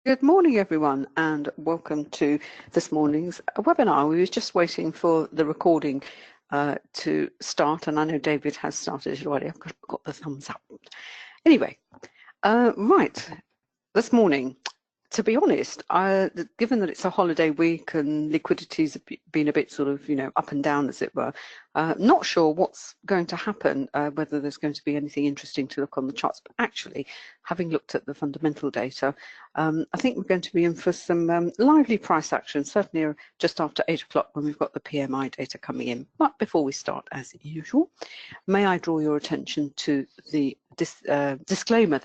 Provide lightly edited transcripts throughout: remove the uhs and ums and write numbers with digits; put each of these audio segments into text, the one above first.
Good morning, everyone, and welcome to this morning's webinar. We were just waiting for the recording to start, and I know David has started it already. I've got the thumbs up. Anyway, right, this morning, to be honest, given that it's a holiday week and liquidity's been a bit sort of, up and down, as it were, not sure what's going to happen, whether there's going to be anything interesting to look on the charts. But actually, having looked at the fundamental data, I think we're going to be in for some lively price action, certainly just after 8 o'clock when we've got the PMI data coming in. But before we start, as usual, may I draw your attention to the disclaimer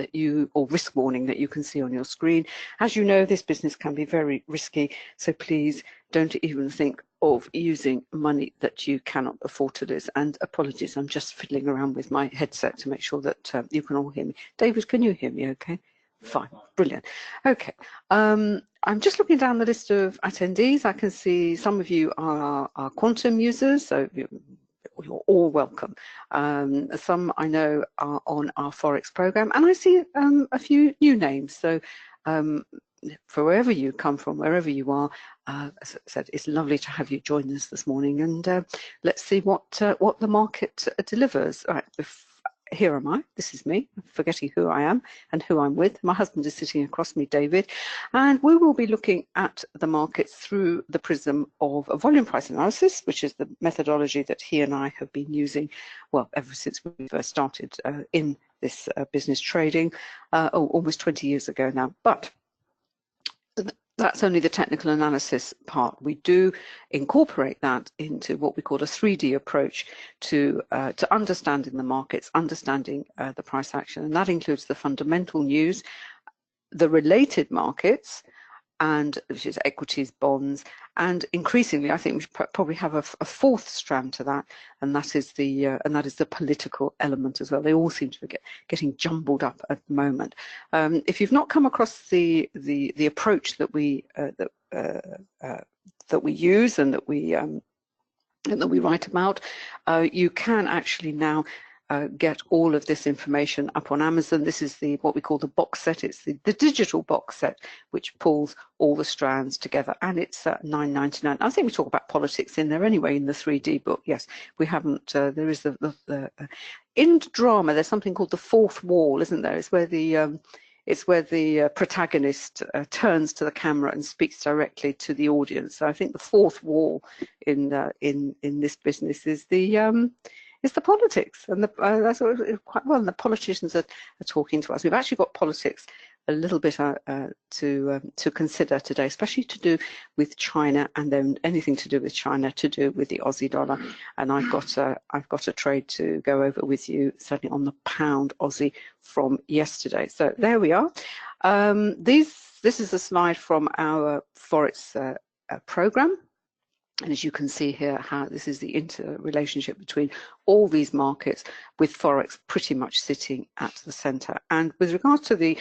or risk warning that you can see on your screen. As you know, this business can be very risky, so please don't even think of using money that you cannot afford to lose. And apologies, I'm just fiddling around with my headset to make sure that you can all hear me. David, can you hear me okay? Fine, brilliant. Okay, I'm just looking down the list of attendees. I can see some of you are quantum users, so you're all welcome. Some I know are on our forex program, and I see a few new names. So for wherever you come from, wherever you are, as I said, it's lovely to have you join us this morning, and let's see what the market delivers. All right, here am I. This is me, forgetting who I am and who I'm with. My husband is sitting across me, David, and we will be looking at the markets through the prism of a volume price analysis, which is the methodology that he and I have been using, well, ever since we first started in this business trading, almost 20 years ago now. But that's only the technical analysis part. We do incorporate that into what we call a 3D approach to understanding the markets, understanding the price action, and that includes the fundamental news, the related markets, and which is equities, bonds, and increasingly, I think we probably have a fourth strand to that, and that is the political element as well. They all seem to be getting jumbled up at the moment. If you've not come across the approach that we use and that we write about, you can actually now get all of this information up on Amazon. This is what we call the box set. It's the digital box set which pulls all the strands together, and it's $9.99. I think we talk about politics in there anyway in the 3D book. Yes, we haven't. There is in drama. There's something called the fourth wall, isn't there? It's where the protagonist turns to the camera and speaks directly to the audience. So I think the fourth wall in this business is the politics, and that's quite well. And the politicians are talking to us. We've actually got politics a little bit to consider today, especially to do with China, and then anything to do with China to do with the Aussie dollar. And I've got a trade to go over with you, certainly on the pound Aussie from yesterday. So there we are. This is a slide from our forex program. And as you can see here, how this is the interrelationship between all these markets, with forex pretty much sitting at the center. And with regard to the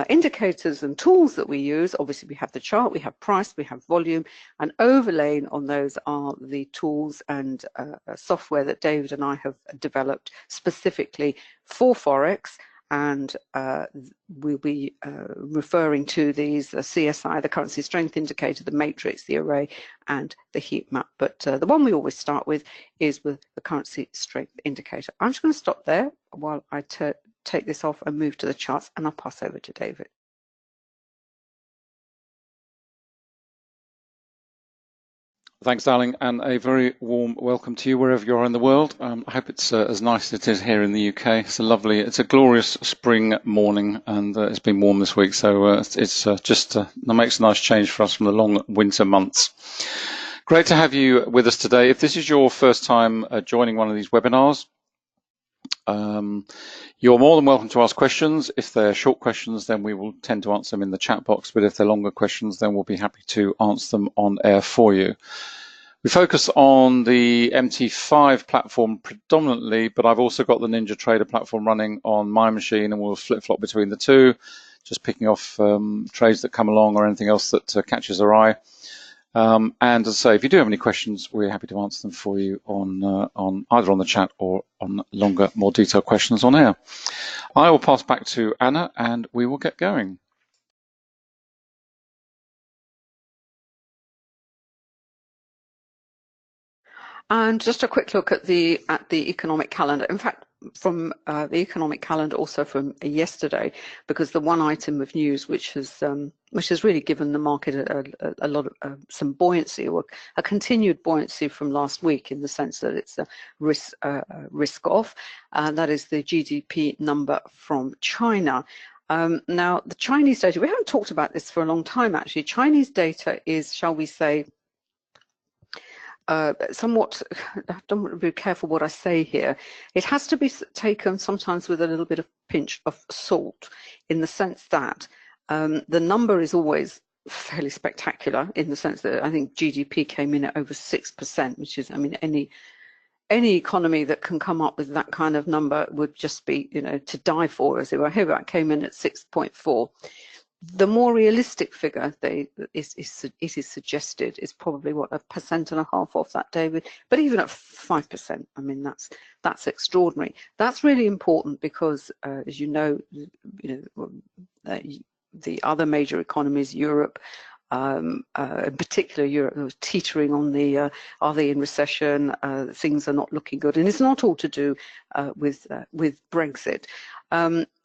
indicators and tools that we use, obviously we have the chart, we have price, we have volume, and overlaying on those are the tools and software that David and I have developed specifically for forex. And we'll be referring to these, the CSI, the currency strength indicator, the matrix, the array, and the heat map. But the one we always start with is with the currency strength indicator. I'm just going to stop there while I take this off and move to the charts, and I'll pass over to David. Thanks, darling, and a very warm welcome to you wherever you are in the world. I hope it's as nice as it is here in the UK. It's a glorious spring morning, and it's been warm this week, so it makes a nice change for us from the long winter months. Great to have you with us today. If this is your first time joining one of these webinars, you're more than welcome to ask questions. If they're short questions, then we will tend to answer them in the chat box, but if they're longer questions, then we'll be happy to answer them on air for you. We focus on the MT5 platform predominantly, but I've also got the Ninja Trader platform running on my machine, and we'll flip-flop between the two, just picking off trades that come along or anything else that catches our eye. And as I say, if you do have any questions, we're happy to answer them for you on either on the chat or on longer, more detailed questions on air. I will pass back to Anna, and we will get going. And just a quick look at the economic calendar. In fact, from the economic calendar, also from yesterday, because the one item of news which has really given the market a lot of some buoyancy, or a continued buoyancy from last week, in the sense that it's a risk off, and that is the GDP number from China. Now, the Chinese data, we haven't talked about this for a long time actually. Chinese data is, shall we say, somewhat, I don't want to be careful what I say here. It has to be taken sometimes with a little bit of pinch of salt, in the sense that the number is always fairly spectacular, in the sense that I think GDP came in at over 6%, which is, I mean, any economy that can come up with that kind of number would just be, you know, to die for, as it were. Here it came in at 6.4. The more realistic figure it is suggested is probably what, 1.5% off that, David. But even at 5%, I mean, that's extraordinary. That's really important because, as you know, the other major economies, Europe, in particular Europe, was teetering on the are they in recession? Things are not looking good, and it's not all to do with Brexit.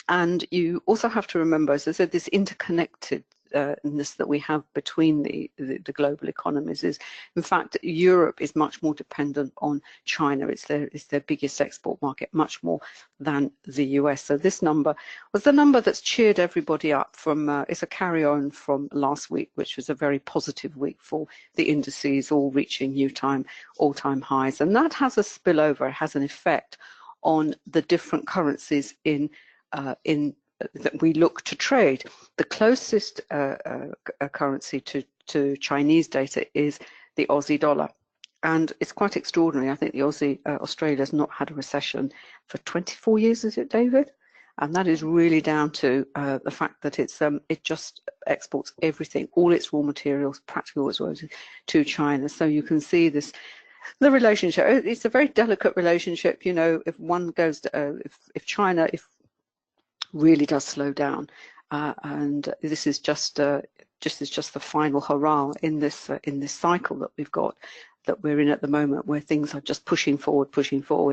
And you also have to remember, as I said, this interconnectedness that we have between the global economies is, in fact, Europe is much more dependent on China. It's their biggest export market, much more than the US. So this number was the number that's cheered everybody up from, it's a carry-on from last week, which was a very positive week for the indices, all reaching new all-time highs. And that has a spillover, it has an effect on the different currencies that we look to trade. The closest currency to Chinese data is the Aussie dollar. And it's quite extraordinary. I think the Aussie, Australia has not had a recession for 24 years, is it, David? And that is really down to the fact that it just exports everything, all its raw materials, practically all its raw materials, to China. So you can see this. The relationship, it's a very delicate relationship. You know, if one goes to, if China, really does slow down, and this is just the final hurrah in this cycle that we've got, that we're in at the moment, where things are just pushing forward,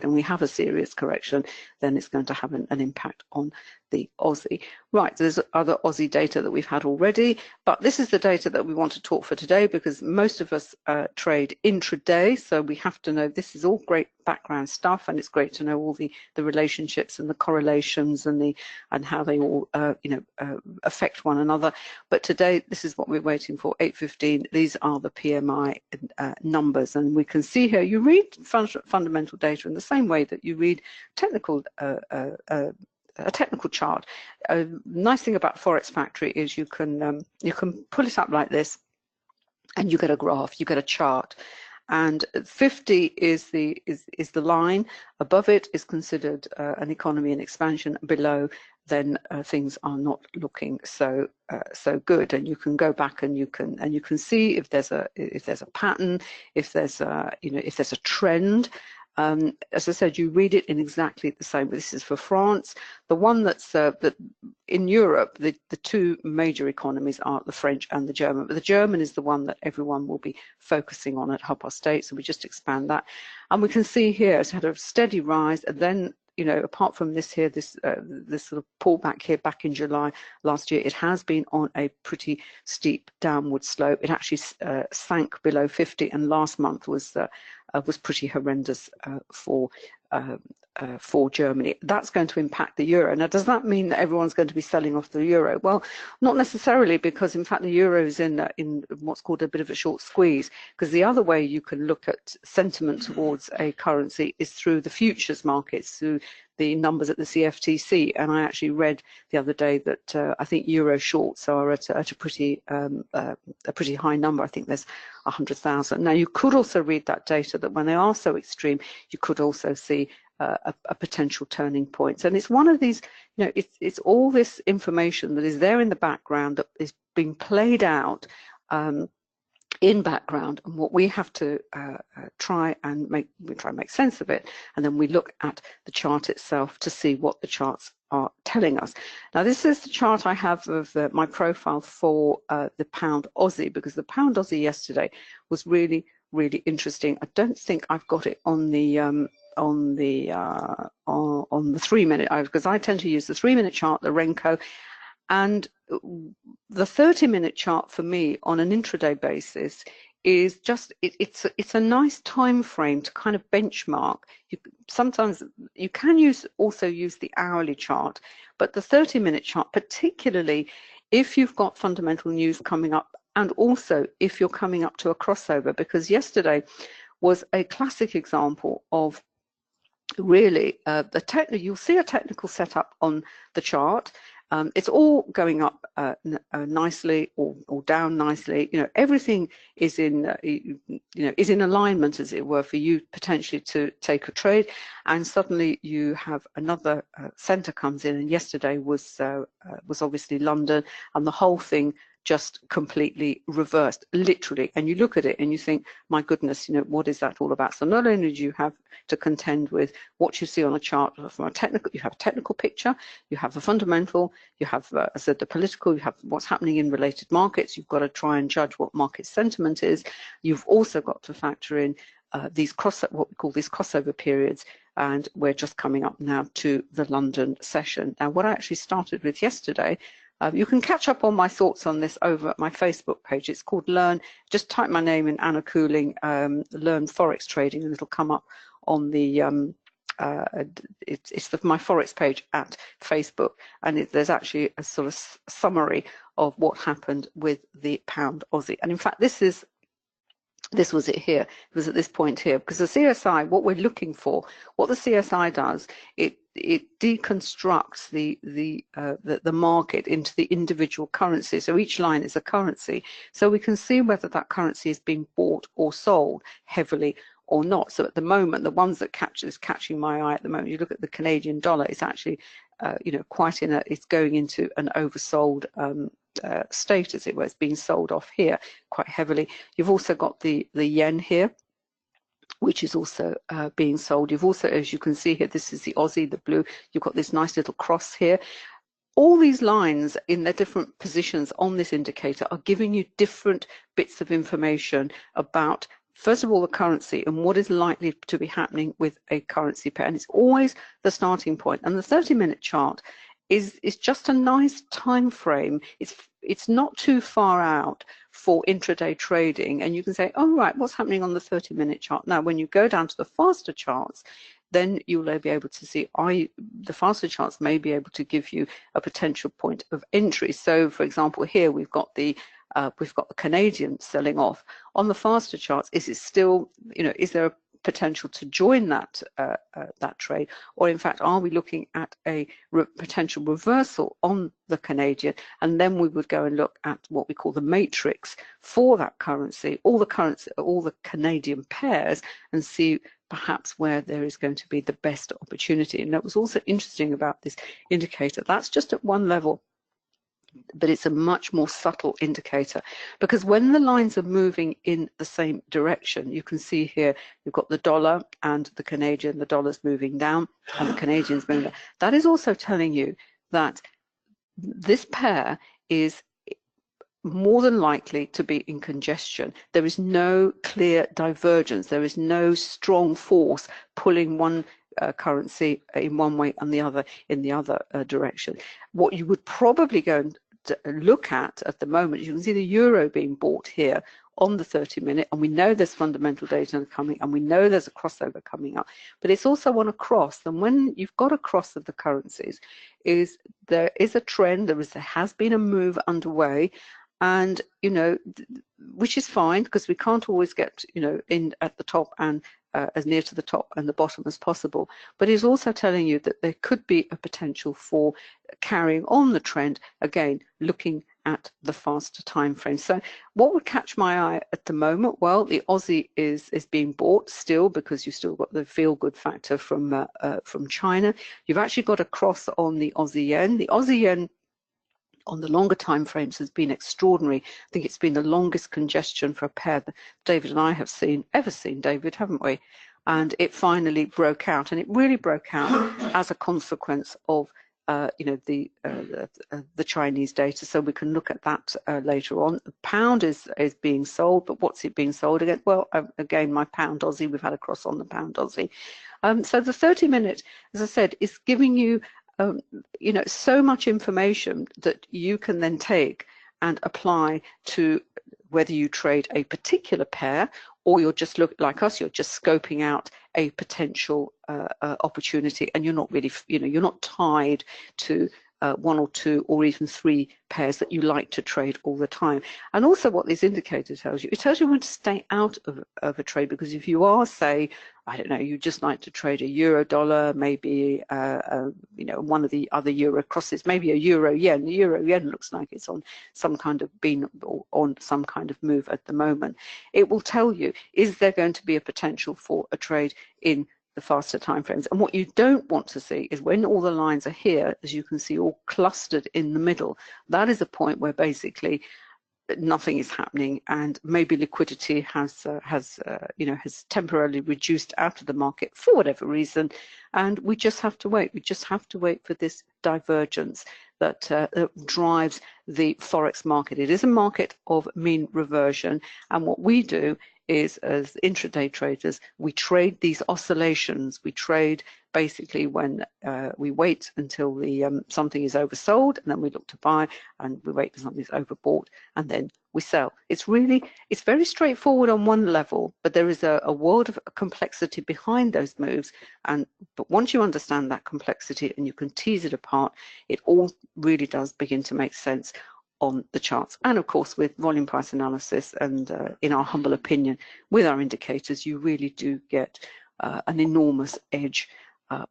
and we have a serious correction, then it's going to have an impact on the Aussie. Right, there's other Aussie data that we've had already, but this is the data that we want to talk for today, because most of us trade intraday, so we have to know, this is all great background stuff, and it's great to know all the relationships and the correlations and how they all affect one another. But today, this is what we're waiting for, 8:15. These are the PMI numbers, and we can see here, you read fundamental data in the same way that you read technical a technical chart. A nice thing about Forex Factory is you can pull it up like this, and you get a graph, you get a chart, and 50 is the line. Above it is considered an economy in expansion. Below, then things are not looking so good, and you can go back and you can see if there's a pattern, if there's a trend. As I said, you read it in exactly the same way. This is for France. The one that's that in Europe, the two major economies are the French and the German. But the German is the one that everyone will be focusing on at 8:30. So we just expand that, and we can see here it's had a steady rise, and then, you know, apart from this here, this sort of pullback here back in July last year, it has been on a pretty steep downward slope. It actually sank below 50, and last month was pretty horrendous for Germany. That's going to impact the euro. Now, does that mean that everyone's going to be selling off the euro? Well, not necessarily, because in fact the euro is in what's called a bit of a short squeeze, because the other way you can look at sentiment towards a currency is through the futures markets, through the numbers at the CFTC. And I actually read the other day that I think euro shorts are at a pretty high number. I think there's 100,000. Now, you could also read that data that when they are so extreme, you could also see a potential turning point. And it's one of these, you know, it's all this information that is there in the background that is being played out in background, and what we have to try and make sense of it, and then we look at the chart itself to see what the charts are telling us. Now, this is the chart I have of my profile for the pound Aussie, because the pound Aussie yesterday was really really interesting. I don't think I've got it on the 3-minute, because I tend to use the 3-minute chart, the Renko, and the 30-minute chart for me on an intraday basis is just it's a nice time frame to kind of benchmark. Sometimes you can also use the hourly chart, but the 30-minute chart, particularly if you've got fundamental news coming up, and also if you're coming up to a crossover, because yesterday was a classic example of really you'll see a technical setup on the chart. It's all going up nicely or down nicely. Everything is in is in alignment, as it were, for you potentially to take a trade. And suddenly you have another center comes in, and yesterday was obviously London, and the whole thing just completely reversed, literally. And you look at it and you think, my goodness, what is that all about? So not only do you have to contend with what you see on a chart from a technical, you have a technical picture, you have a fundamental, you have, as I said, the political, you have what's happening in related markets. You've got to try and judge what market sentiment is. You've also got to factor in what we call these crossover periods, and we're just coming up now to the London session. Now, what I actually started with yesterday, you can catch up on my thoughts on this over at my Facebook page. It's called Learn. Just type my name in, Anna Cooling, Learn Forex Trading, and it'll come up on the it's my Forex page at Facebook, and there's actually a sort of summary of what happened with the pound Aussie. And in fact, this was it here. It was at this point here, because the CSI, what we're looking for, what the CSI does, it deconstructs the market into the individual currency. So each line is a currency. So we can see whether that currency is being bought or sold heavily or not. So at the moment, the ones that is catching my eye at the moment, you look at the Canadian dollar, it's actually quite it's going into an oversold state, as it was. It's being sold off here quite heavily. You've also got the yen here, which is also being sold. You've also, as you can see here, this is the Aussie, the blue. You've got this nice little cross here. All these lines in their different positions on this indicator are giving you different bits of information about, first of all, the currency and what is likely to be happening with a currency pair. And it's always the starting point. And the 30-minute chart is just a nice time frame. It's not too far out for intraday trading, and you can say, oh right, what's happening on the 30-minute chart? Now, when you go down to the faster charts, then you'll be able to see the faster charts may be able to give you a potential point of entry. So, for example, here we've got the Canadian selling off. On the faster charts, is it still, is there a potential to join that trade, or in fact, are we looking at a potential reversal on the Canadian? And then we would go and look at what we call the matrix for that currency, all the Canadian pairs, and see perhaps where there is going to be the best opportunity. And that was also interesting about this indicator. That's just at one level, but it's a much more subtle indicator, because when the lines are moving in the same direction, you can see here, you've got the dollar and the Canadian, the dollar's moving down and the Canadian's moving down. That is also telling you that this pair is more than likely to be in congestion. There is no clear divergence. There is no strong force pulling one currency in one way and the other in the other direction. What you would probably go and look at the moment, you can see the euro being bought here on the 30-minute, and we know there's fundamental data coming, and we know there's a crossover coming up, but it's also on a cross. And when you've got a cross of the currencies, there is a trend, there has been a move underway, and which is fine, because we can't always get in at the top and as near to the top and the bottom as possible, but it's also telling you that there could be a potential for carrying on the trend, again looking at the faster time frame. So what would catch my eye at the moment? Well, the Aussie is being bought still, because you've still got the feel-good factor from China. You've actually got a cross on the Aussie yen. The Aussie yen on the longer time frames has been extraordinary. I think it's been the longest congestion for a pair that David and I have ever seen, David, haven't we? And it finally broke out, and it really broke out as a consequence of the Chinese data, so we can look at that later on. The pound is being sold, but what's it being sold against? Well, again, my pound Aussie, we've had a cross on the pound Aussie. So the 30-minute, as I said, is giving you so much information that you can then take and apply to whether you trade a particular pair or you're just like us, you're just scoping out a potential opportunity, and you're not really, you're not tied to one or two or even three pairs that you like to trade all the time. And also what this indicator tells you, it tells you when to stay out of a trade, because if you are, say, I don't know, you just like to trade a euro dollar, maybe one of the other euro crosses, maybe a euro yen. The euro yen looks like it's on some kind of on some kind of move at the moment. It will tell you, is there going to be a potential for a trade in the faster timeframes? And what you don't want to see is when all the lines are here, as you can see, all clustered in the middle. That is a point where basically nothing is happening, and maybe liquidity has temporarily reduced out of the market for whatever reason, and we just have to wait. We just have to wait for this divergence that drives the forex market. It is a market of mean reversion, and what we do is, as intraday traders, we trade these oscillations. We trade basically when we wait until the something is oversold, and then we look to buy, and we wait until something's overbought, and then we sell. It's very straightforward on one level, but there is a world of complexity behind those moves. But once you understand that complexity and you can tease it apart, it all really does begin to make sense on the charts. And of course, with volume price analysis and in our humble opinion, with our indicators, you really do get an enormous edge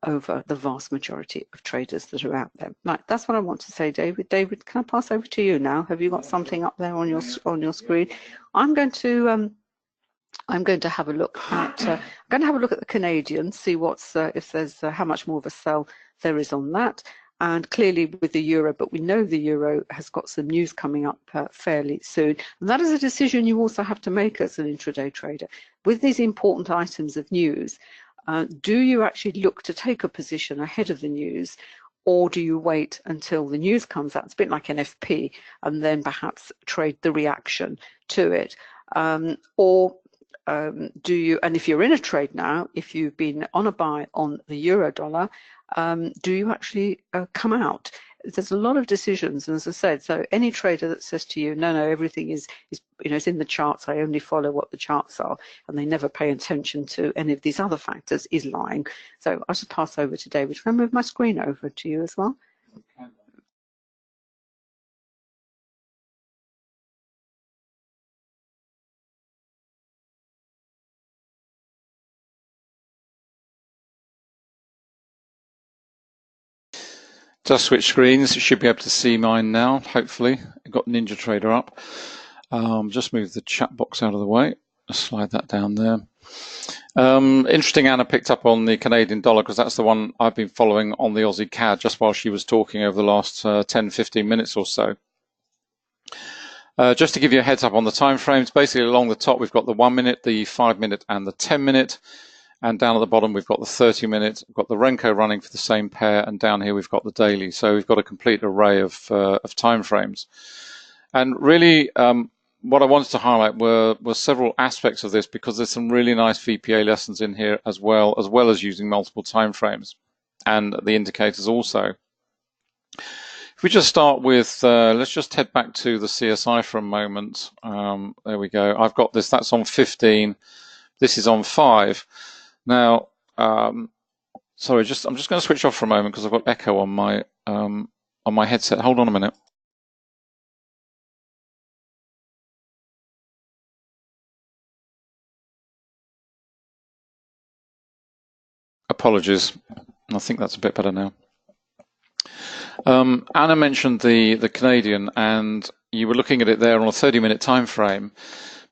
over the vast majority of traders that are out there. Right, that's what I want to say, David. David, can I pass over to you now? Have you got something up there on your screen? I'm going to have a look at the Canadian, see what's if there's how much more of a sell there is on that. And clearly with the euro, but we know the euro has got some news coming up fairly soon. And that is a decision you also have to make as an intraday trader. With these important items of news, do you actually look to take a position ahead of the news, or do you wait until the news comes out? It's a bit like an FP, and then perhaps trade the reaction to it. Do you, and if you're in a trade now, if you've been on a buy on the euro dollar, do you actually come out? There's a lot of decisions, and as I said, so any trader that says to you, no, everything is it's in the charts, I only follow what the charts are, and they never pay attention to any of these other factors, is lying. So I'll just pass over to David. Can I move my screen over to you as well? Just switch screens. You should be able to see mine now, hopefully. I've got Ninja Trader up. Just move the chat box out of the way. I'll slide that down there. Interesting, Anna picked up on the Canadian dollar, because that's the one I've been following on the Aussie CAD just while she was talking over the last 10-15 minutes or so. Just to give you a heads up on the time frames, basically along the top we've got the 1 minute, the 5 minute and the 10 minute. And down at the bottom, we've got the 30-minute, we've got the Renko running for the same pair, and down here we've got the daily. So we've got a complete array of time frames. And really, what I wanted to highlight were several aspects of this, because there's some really nice VPA lessons in here as well as using multiple time frames and the indicators also. If we just start with, let's just head back to the CSI for a moment. There we go. I've got this. That's on 15. This is on 5. Now, sorry, I'm just going to switch off for a moment because I've got echo on my headset. Hold on a minute. Apologies. I think that's a bit better now. Anna mentioned the Canadian, and you were looking at it there on a 30-minute time frame.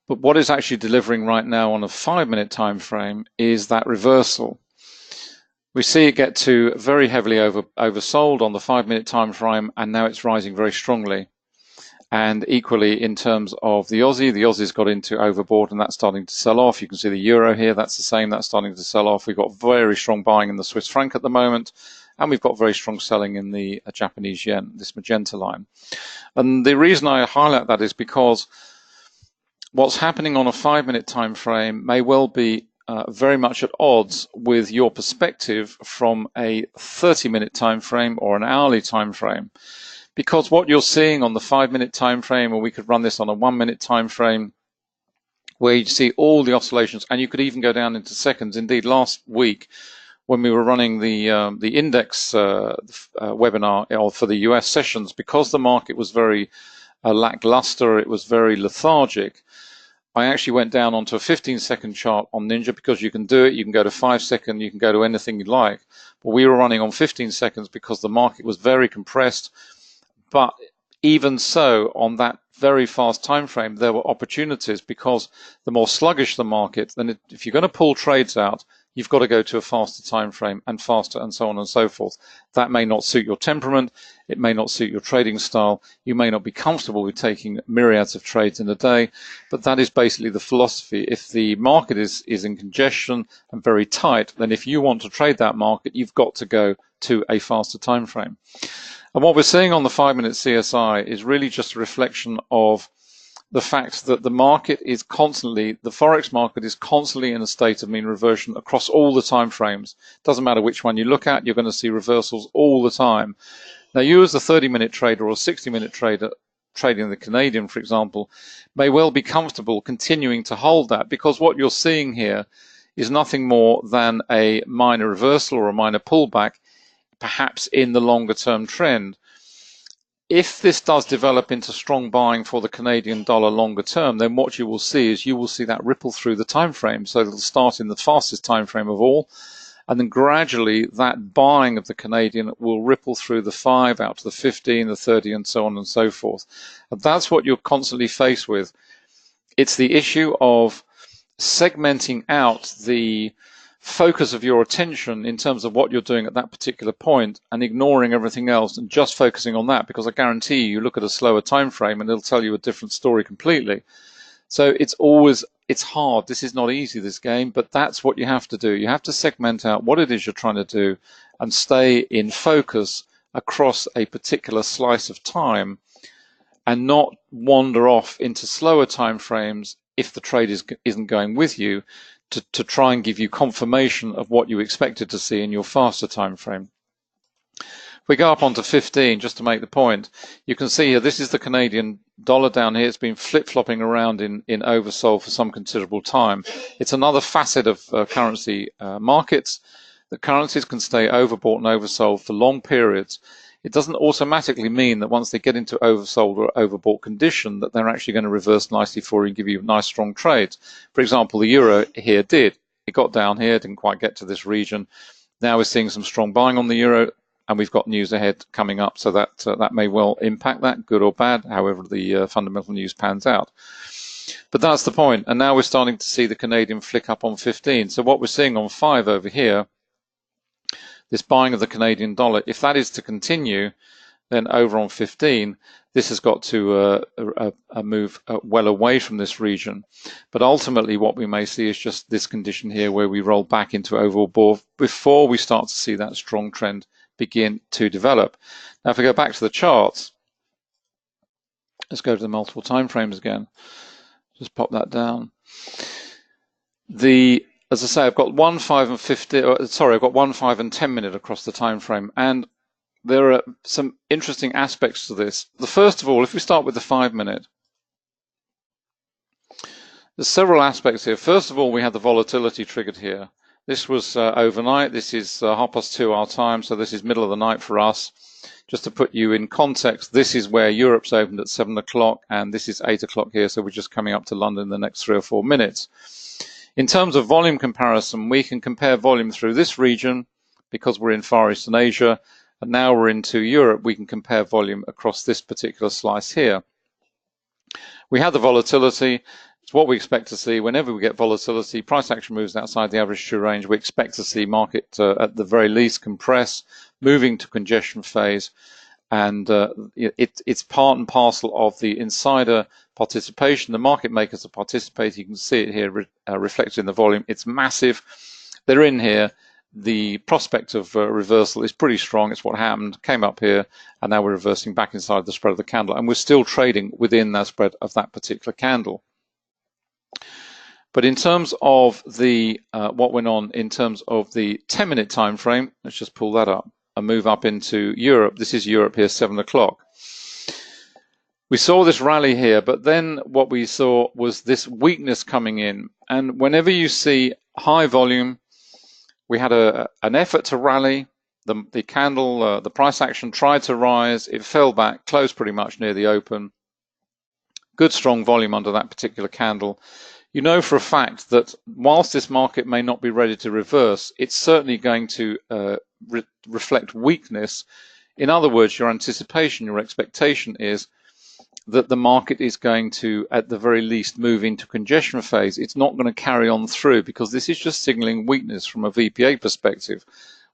But what is actually delivering right now on a 5-minute time frame is that reversal. We see it get to very heavily oversold on the 5-minute time frame, and now it's rising very strongly. And equally in terms of the Aussie's got into overbought, and that's starting to sell off. You can see the euro here, that's the same, that's starting to sell off. We've got very strong buying in the Swiss franc at the moment, and we've got very strong selling in the Japanese yen, this magenta line. And the reason I highlight that is because what's happening on a 5-minute time frame may well be very much at odds with your perspective from a 30-minute time frame or an hourly time frame. Because what you're seeing on the 5-minute time frame, or we could run this on a 1-minute time frame, where you see all the oscillations, and you could even go down into seconds. Indeed, last week when we were running the index webinar for the US sessions, because the market was very lackluster, it was very lethargic, I actually went down onto a 15-second chart on Ninja, because you can do it. You can go to 5 seconds, you can go to anything you like. But we were running on 15 seconds because the market was very compressed. But even so, on that very fast time frame, there were opportunities, because the more sluggish the market, then if you're going to pull trades out, you've got to go to a faster time frame and faster, and so on and so forth. That may not suit your temperament. It may not suit your trading style. You may not be comfortable with taking myriads of trades in a day, but that is basically the philosophy. If the market is in congestion and very tight, then if you want to trade that market, you've got to go to a faster time frame. And what we're seeing on the 5-minute CSI is really just a reflection of the fact that the market is constantly, the forex market is constantly in a state of mean reversion across all the time frames. Doesn't matter which one you look at, you're going to see reversals all the time. Now, you as a 30-minute trader or a 60-minute trader trading the Canadian, for example, may well be comfortable continuing to hold that, because what you're seeing here is nothing more than a minor reversal or a minor pullback, perhaps in the longer term trend. If this does develop into strong buying for the Canadian dollar longer term, then what you will see is you will see that ripple through the time frame. So it'll start in the fastest time frame of all, and then gradually that buying of the Canadian will ripple through the 5 out to the 15, the 30, and so on and so forth. And that's what you're constantly faced with. It's the issue of segmenting out the focus of your attention in terms of what you're doing at that particular point, and ignoring everything else and just focusing on that, because I guarantee you look at a slower time frame and it'll tell you a different story completely. So it's hard. This is not easy, this game, but that's what you have to do. You have to segment out what it is you're trying to do and stay in focus across a particular slice of time, and not wander off into slower time frames if the trade isn't going with you, to try and give you confirmation of what you expected to see in your faster time frame. If we go up onto 15, just to make the point, you can see here, this is the Canadian dollar down here. It's been flip-flopping around in oversold for some considerable time. It's another facet of currency markets. The currencies can stay overbought and oversold for long periods. It doesn't automatically mean that once they get into oversold or overbought condition that they're actually going to reverse nicely for you and give you nice strong trades. For example, the euro here did. It got down here, didn't quite get to this region. Now we're seeing some strong buying on the euro, and we've got news ahead coming up, so that may well impact that, good or bad, however the fundamental news pans out. But that's the point. And now we're starting to see the Canadian flick up on 15. So what we're seeing on 5 over here, this buying of the Canadian dollar, if that is to continue, then over on 15, this has got to move well away from this region. But ultimately what we may see is just this condition here where we roll back into overbought before we start to see that strong trend begin to develop. Now, if we go back to the charts, let's go to the multiple time frames again. Just pop that down. As I say, I've got 1, 5, and 50. Sorry, I've got 1, 5, and 10 minute across the time frame, and there are some interesting aspects to this. The first of all, if we start with the 5 minute, there's several aspects here. First of all, we had the volatility triggered here. This was overnight. This is 2:30 our time, so this is middle of the night for us. Just to put you in context, this is where Europe's opened at 7 o'clock, and this is 8 o'clock here, so we're just coming up to London in the next 3 or 4 minutes. In terms of volume comparison, we can compare volume through this region because we're in Far Eastern Asia, and now we're into Europe. We can compare volume across this particular slice here. We had the volatility. It's what we expect to see. Whenever we get volatility, price action moves outside the average true range, we expect to see market at the very least compress, moving to congestion phase. And it's part and parcel of the insider participation. The market makers are participating. You can see it here reflected in the volume. It's massive. They're in here, the prospect of reversal is pretty strong. It's what happened, came up here, and now we're reversing back inside the spread of the candle, and we're still trading within that spread of that particular candle. But in terms of the what went on in terms of the 10-minute time frame, let's just pull that up and move up into Europe. This is Europe here, 7 o'clock. We saw this rally here, but then what we saw was this weakness coming in. And whenever you see high volume, we had an effort to rally. The candle, the price action tried to rise. It fell back, closed pretty much near the open. Good strong volume under that particular candle. You know for a fact that whilst this market may not be ready to reverse, it's certainly going to reflect weakness. In other words, your anticipation, your expectation is that the market is going to, at the very least, move into congestion phase. It's not going to carry on through because this is just signaling weakness from a VPA perspective.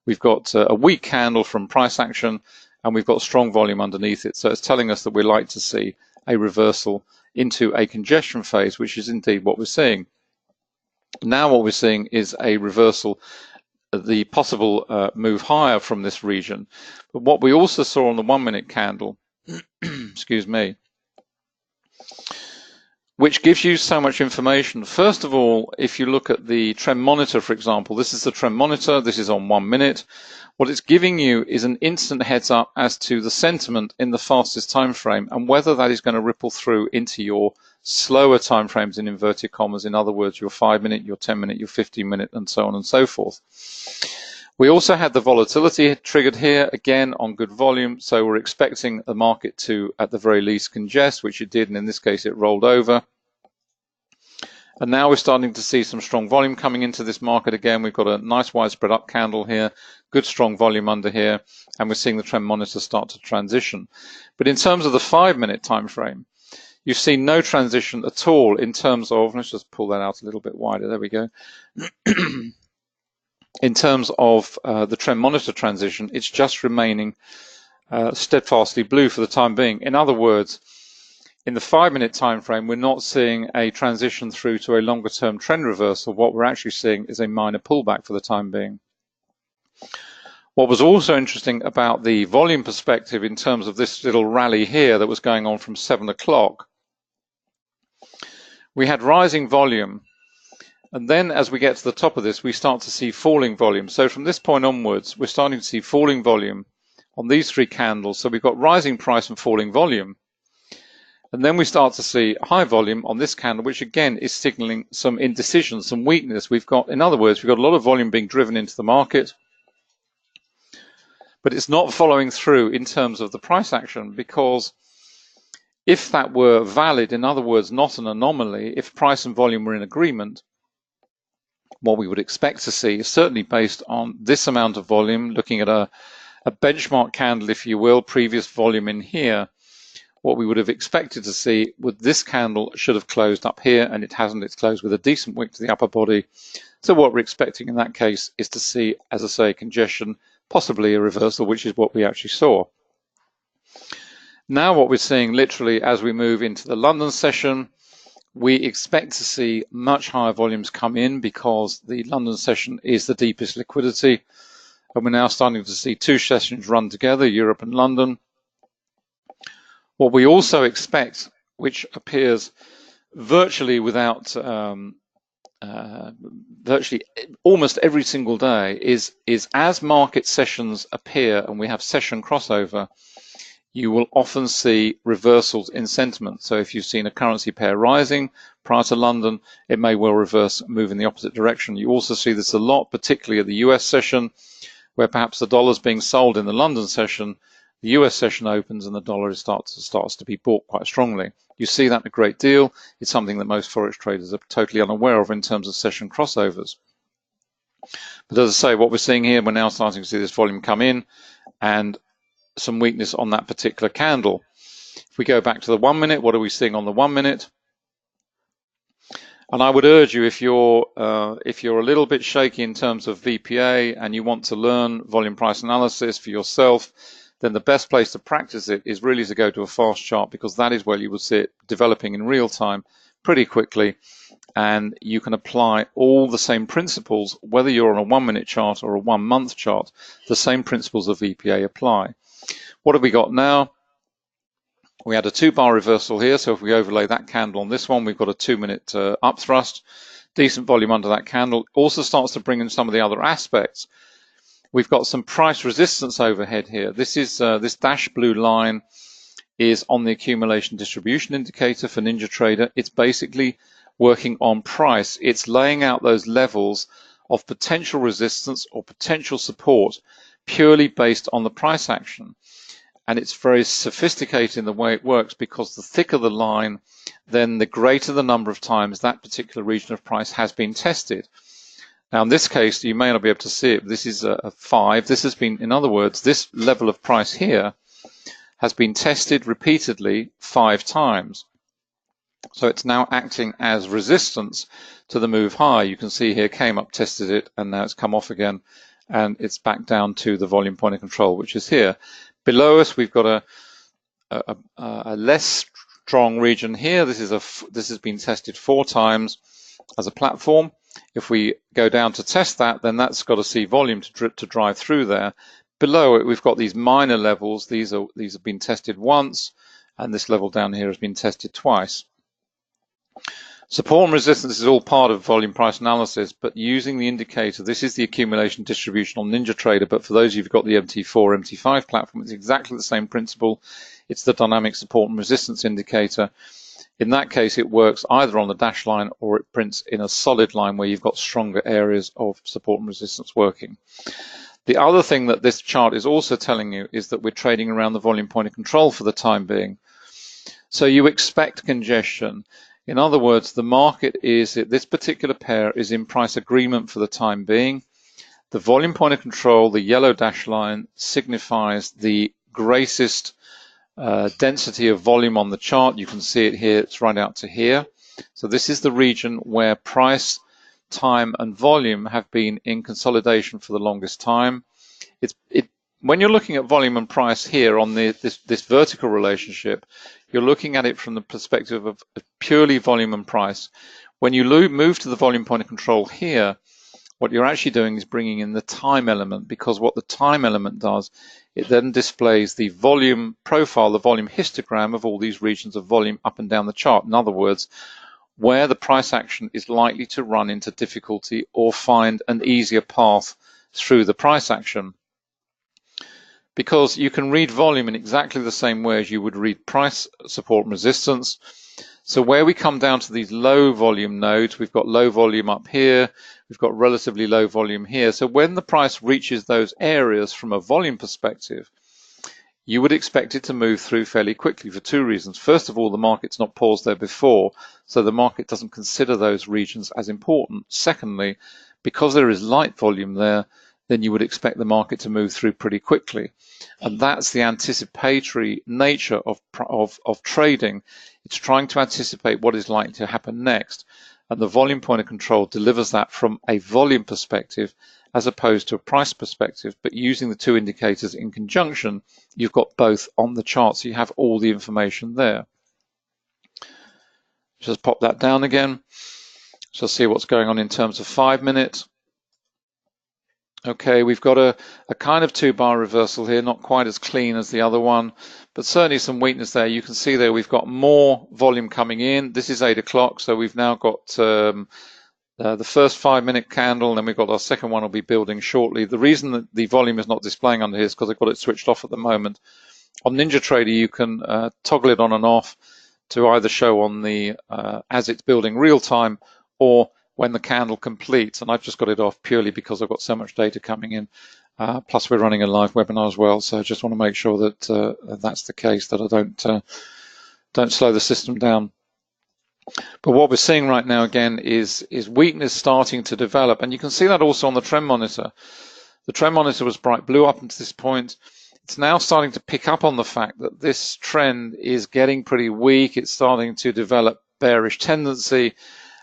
We've got a weak candle from price action and we've got strong volume underneath it. So it's telling us that we'd like to see a reversal into a congestion phase, which is indeed what we're seeing. Now what we're seeing is a reversal, the possible move higher from this region. But what we also saw on the 1-minute candle, excuse me, which gives you so much information. First of all, if you look at the trend monitor, for example, this is the trend monitor, this is on 1 minute. What it's giving you is an instant heads up as to the sentiment in the fastest time frame and whether that is going to ripple through into your slower time frames in inverted commas. In other words, your 5-minute, your 10-minute, your 15-minute, and so on and so forth. We also had the volatility triggered here, again on good volume, so we're expecting the market to, at the very least, congest, which it did, and in this case it rolled over. And now we're starting to see some strong volume coming into this market again. We've got a nice widespread up candle here, good strong volume under here, and we're seeing the trend monitor start to transition. But in terms of the 5-minute time frame, you've seen no transition at all in terms of, let's just pull that out a little bit wider, there we go. In terms of the trend monitor transition, it's just remaining steadfastly blue for the time being. In other words, in the 5-minute time frame, we're not seeing a transition through to a longer term trend reversal. What we're actually seeing is a minor pullback for the time being. What was also interesting about the volume perspective in terms of this little rally here that was going on from 7 o'clock, we had rising volume. And then as we get to the top of this, we start to see falling volume. So from this point onwards, we're starting to see falling volume on these 3 candles. So we've got rising price and falling volume. And then we start to see high volume on this candle, which again is signaling some indecision, some weakness. We've got, in other words, we've got a lot of volume being driven into the market, but it's not following through in terms of the price action, because if that were valid, in other words, not an anomaly, if price and volume were in agreement, what we would expect to see, certainly based on this amount of volume, looking at a benchmark candle, if you will, previous volume in here, what we would have expected to see with this candle should have closed up here, and it hasn't. It's closed with a decent wick to the upper body. So what we're expecting in that case is to see, as I say, congestion, possibly a reversal, which is what we actually saw. Now what we're seeing literally as we move into the London session, we expect to see much higher volumes come in because the London session is the deepest liquidity. And we're now starting to see 2 sessions run together, Europe and London. What we also expect, which appears virtually without, virtually almost every single day, is as market sessions appear and we have session crossover, you will often see reversals in sentiment. So if you've seen a currency pair rising prior to London, it may well reverse, move in the opposite direction. You also see this a lot, particularly at the US session, where perhaps the dollar's being sold in the London session, the US session opens and the dollar starts to be bought quite strongly. You see that a great deal. It's something that most forex traders are totally unaware of in terms of session crossovers. But as I say, what we're seeing here, we're now starting to see this volume come in and some weakness on that particular candle. If we go back to the 1 minute, what are we seeing on the 1 minute? And I would urge you, if you're a little bit shaky in terms of VPA and you want to learn volume price analysis for yourself, then the best place to practice it is really to go to a fast chart, because that is where you will see it developing in real time pretty quickly. and you can apply all the same principles, whether you're on a 1 minute chart or a 1 month chart. The same principles of VPA apply. What have we got now? We had a 2-bar reversal here, so if we overlay that candle on this one, we've got a 2 minute up thrust, decent volume under that candle. Also starts to bring in some of the other aspects. We've got some price resistance overhead here. This is this dash blue line is on the accumulation distribution indicator for NinjaTrader. It's basically working on price. It's laying out those levels of potential resistance or potential support purely based on the price action. And it's very sophisticated in the way it works, because the thicker the line, then the greater the number of times that particular region of price has been tested. Now, in this case, you may not be able to see it, but this is a 5. This has been, in other words, this level of price here has been tested repeatedly 5 times. So it's now acting as resistance to the move higher. You can see here, came up, tested it, and now it's come off again, and it's back down to the volume point of control, which is here. Below us, we've got a less strong region here. This has been tested 4 times as a platform. If we go down to test that, then that's got to see volume to drive through there. Below it, we've got these minor levels. These have been tested once, and this level down here has been tested twice. Support and resistance is all part of volume price analysis, but using the indicator, this is the accumulation distribution on NinjaTrader, but for those of you who've got the MT4, MT5 platform, it's exactly the same principle. It's the dynamic support and resistance indicator. In that case, it works either on the dash line or it prints in a solid line where you've got stronger areas of support and resistance working. The other thing that this chart is also telling you is that we're trading around the volume point of control for the time being. So you expect congestion. In other words, the market is, this particular pair is in price agreement for the time being. The volume point of control, the yellow dash line, signifies the greatest density of volume on the chart. You can see it here, it's right out to here. So this is the region where price, time, and volume have been in consolidation for the longest time. When you're looking at volume and price here on this vertical relationship, you're looking at it from the perspective of purely volume and price. When you move to the volume point of control here, what you're actually doing is bringing in the time element, because what the time element does, it then displays the volume profile, the volume histogram of all these regions of volume up and down the chart. In other words, where the price action is likely to run into difficulty or find an easier path through the price action. Because you can read volume in exactly the same way as you would read price, support, and resistance. So where we come down to these low volume nodes, we've got low volume up here, we've got relatively low volume here. So when the price reaches those areas from a volume perspective, you would expect it to move through fairly quickly for 2 reasons. First of all, the market's not paused there before, so the market doesn't consider those regions as important. Secondly, because there is light volume there, then you would expect the market to move through pretty quickly. And that's the anticipatory nature of trading. It's trying to anticipate what is likely to happen next. And the volume point of control delivers that from a volume perspective as opposed to a price perspective. But using the 2 indicators in conjunction, you've got both on the chart, so you have all the information there. Just pop that down again. So see what's going on in terms of 5 minutes. Okay, we've got a kind of 2-bar reversal here, not quite as clean as the other one, but certainly some weakness there. You can see there we've got more volume coming in. This is 8 o'clock, so we've now got the first 5-minute candle, and then we've got our second one will be building shortly. The reason that the volume is not displaying under here is because I've got it switched off at the moment. On NinjaTrader, you can toggle it on and off to either show on the as it's building real time or when the candle completes, and I've just got it off purely because I've got so much data coming in. Plus we're running a live webinar as well, so I just want to make sure that that's the case, that I don't slow the system down. But what we're seeing right now again is weakness starting to develop, and you can see that also on the trend monitor. The trend monitor was bright blue up until this point. It's now starting to pick up on the fact that this trend is getting pretty weak. It's starting to develop bearish tendency.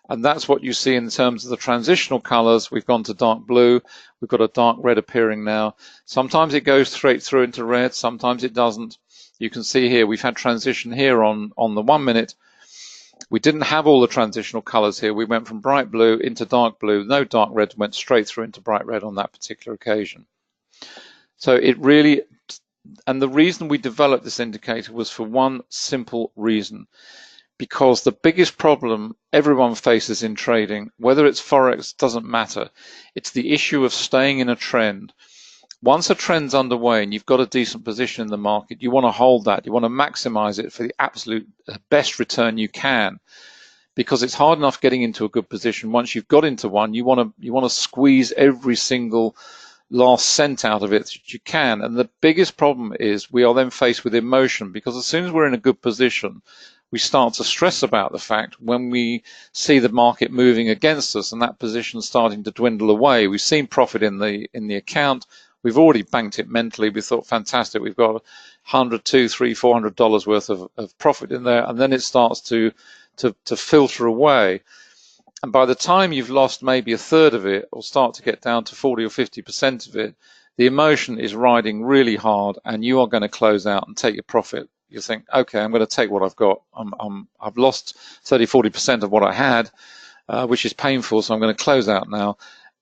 And that's what you see in terms of the transitional colors. We've gone to dark blue. We've got a dark red appearing now. Sometimes it goes straight through into red. Sometimes it doesn't. You can see here we've had transition here on the 1 minute. We didn't have all the transitional colors here. We went from bright blue into dark blue, no dark red, went straight through into bright red on that particular occasion. So it really, and the reason we developed this indicator was for one simple reason, because the biggest problem everyone faces in trading, whether it's forex, doesn't matter. It's the issue of staying in a trend. Once a trend's underway and you've got a decent position in the market, you want to hold that. You want to maximize it for the absolute best return you can, because it's hard enough getting into a good position. Once you've got into one, you want to squeeze every single last cent out of it that you can. And the biggest problem is we are then faced with emotion, because as soon as we're in a good position, we start to stress about the fact when we see the market moving against us and that position starting to dwindle away. We've seen profit in the account. We've already banked it mentally. We thought, fantastic, we've got $100, $200, $300, $400 worth of profit in there, and then it starts to filter away. And by the time you've lost maybe a third of it, or start to get down to 40 or 50% of it, the emotion is riding really hard, and you are going to close out and take your profit. You think, okay, I'm going to take what I've got. I've lost 30, 40% of what I had, which is painful, so I'm going to close out now.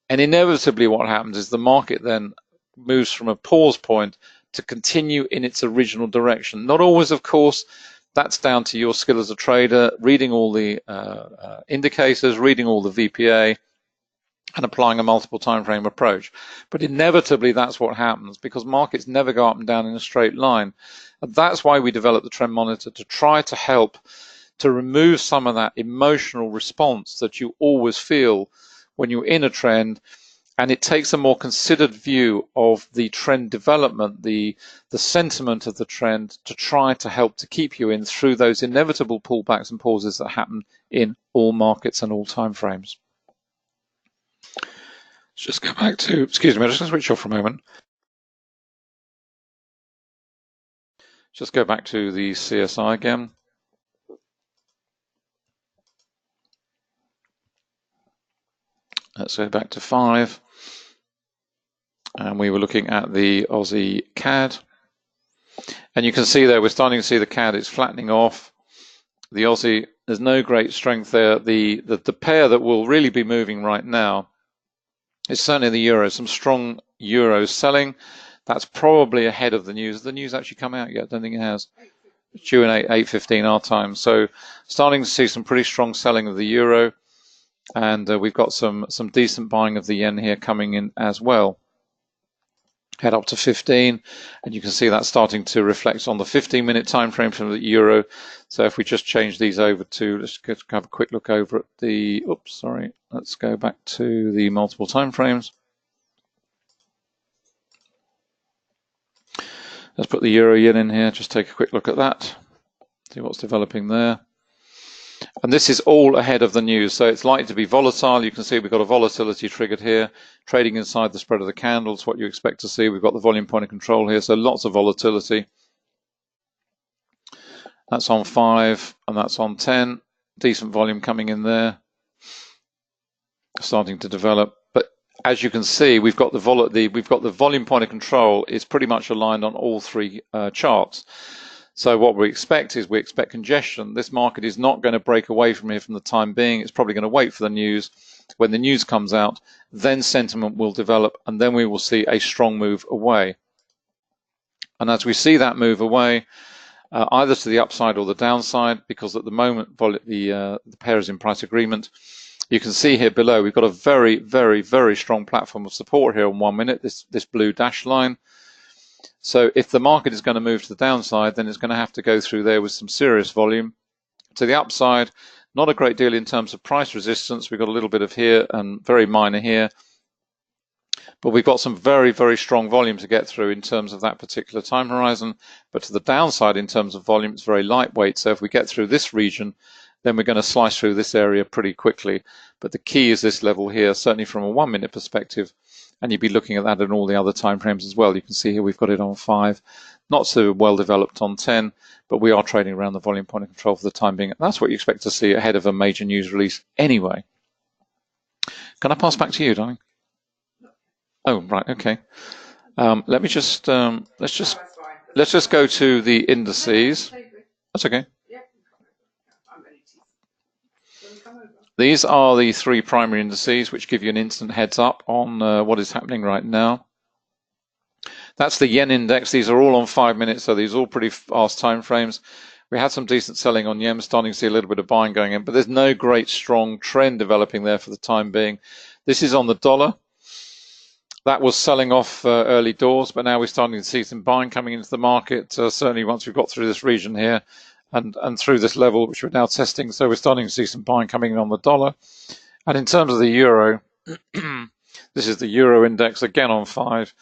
And inevitably what happens is the market then moves from a pause point to continue in its original direction. Not always, of course. That's down to your skill as a trader, reading all the indicators, reading all the VPA, and applying a multiple time frame approach. But inevitably that's what happens, because markets never go up and down in a straight line. And that's why we developed the trend monitor, to try to help to remove some of that emotional response that you always feel when you're in a trend. And it takes a more considered view of the trend development, the sentiment of the trend, to try to help to keep you in through those inevitable pullbacks and pauses that happen in all markets and all time frames. Let's just go back to, excuse me, I'm just going to switch off for a moment. Just go back to the CSI again. Let's go back to 5. And we were looking at the Aussie CAD. And you can see there, we're starting to see the CAD is flattening off. The Aussie, there's no great strength there. The pair that will really be moving right now is certainly the euro. Some strong euro selling. That's probably ahead of the news. Has the news actually come out yet? I don't think it has. It's due in 8:15 our time. So starting to see some pretty strong selling of the euro. And we've got some decent buying of the yen here coming in as well. Head up to 15, and you can see that starting to reflect on the 15-minute time frame from the euro. So if we just change these over to, let's have a quick look over at the, oops, sorry, let's go back to the multiple time frames. Let's put the euro yen in here, just take a quick look at that, see what's developing there. And this is all ahead of the news, so it's likely to be volatile. You can see we've got a volatility triggered here, trading inside the spread of the candles, what you expect to see. We've got the volume point of control here, so lots of volatility. That's on 5 and that's on 10. Decent volume coming in there, starting to develop. But as you can see, we've got the volume point of control is pretty much aligned on all 3 charts. So what we expect is congestion. This market is not going to break away from here from the time being. It's probably going to wait for the news. When the news comes out, then sentiment will develop, and then we will see a strong move away. And as we see that move away, either to the upside or the downside, because at the moment the pair is in price agreement, you can see here below we've got a very, very, very strong platform of support here on 1 minute, this blue dash line. So if the market is going to move to the downside, then it's going to have to go through there with some serious volume. To the upside, not a great deal in terms of price resistance. We've got a little bit of here and very minor here. But we've got some very, very strong volume to get through in terms of that particular time horizon. But to the downside in terms of volume, it's very lightweight. So if we get through this region, then we're going to slice through this area pretty quickly. But the key is this level here, certainly from a 1 minute perspective. And you'd be looking at that in all the other time frames as well. You can see here we've got it on 5, not so well developed on 10, but we are trading around the volume point of control for the time being. That's what you expect to see ahead of a major news release anyway. Can I pass back to you, darling? Oh, right, okay. Let me just let's just go to the indices. That's okay. These are the three primary indices which give you an instant heads up on what is happening right now. That's the yen index. These are all on 5 minutes, so these are all pretty fast time frames. We had some decent selling on yen, starting to see a little bit of buying going in, but there's no great strong trend developing there for the time being. This is on the dollar. That was selling off early doors, but now we're starting to see some buying coming into the market, certainly once we've got through this region here and through this level, which we're now testing. So we're starting to see some buying coming in on the dollar. And in terms of the euro, this is the euro index, again on 5.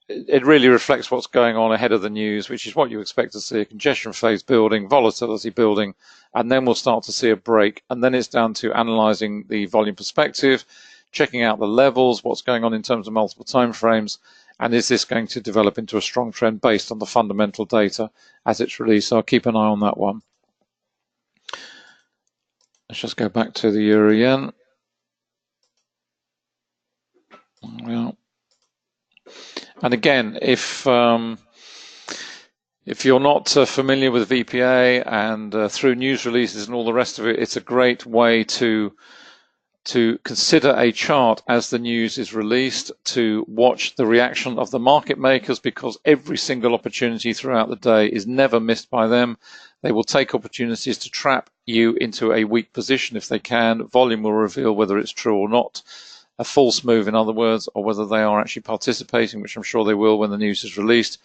It really reflects what's going on ahead of the news, which is what you expect to see: a congestion phase building, volatility building, and then we'll start to see a break. And then it's down to analyzing the volume perspective, checking out the levels, what's going on in terms of multiple time frames, and is this going to develop into a strong trend based on the fundamental data as it's released. So I'll keep an eye on that one. Let's just go back to the euro yen. Well, and again, if you're not familiar with VPA and through news releases and all the rest of it, it's a great way to consider a chart as the news is released, to watch the reaction of the market makers, because every single opportunity throughout the day is never missed by them. They will take opportunities to trap you into a weak position if they can. Volume will reveal whether it's true or not. A false move, in other words, or whether they are actually participating, which I'm sure they will when the news is released.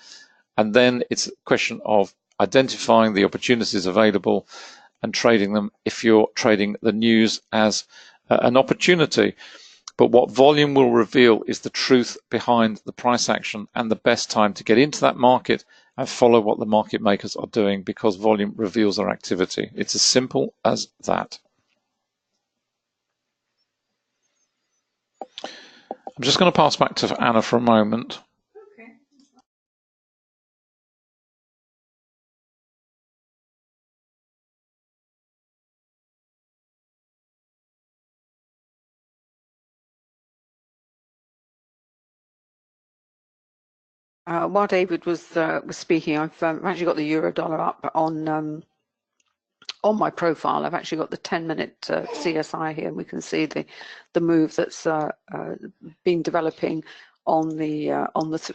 And then it's a question of identifying the opportunities available and trading them if you're trading the news as an opportunity. But what volume will reveal is the truth behind the price action and the best time to get into that market and follow what the market makers are doing, because volume reveals their activity. It's as simple as that. I'm just going to pass back to Anna for a moment. Okay. While David was speaking, I've actually got the euro dollar up on my profile. I've actually got the 10-minute CSI here, and we can see the move that's been developing on the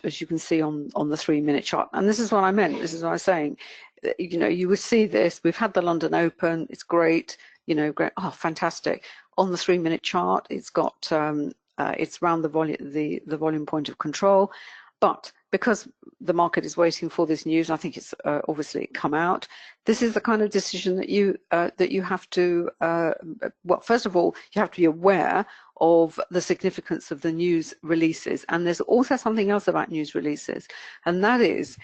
as you can see on the 3-minute chart. And this is what I meant. This is what I was saying. You know, you would see this. We've had the London Open. It's great. You know, great. Oh, fantastic. On the 3-minute chart, it's got it's around the volume point of control, but because the market is waiting for this news, I think it's obviously come out. This is the kind of decision that you have to. Well, first of all, you have to be aware of the significance of the news releases, and there's also something else about news releases, and that is.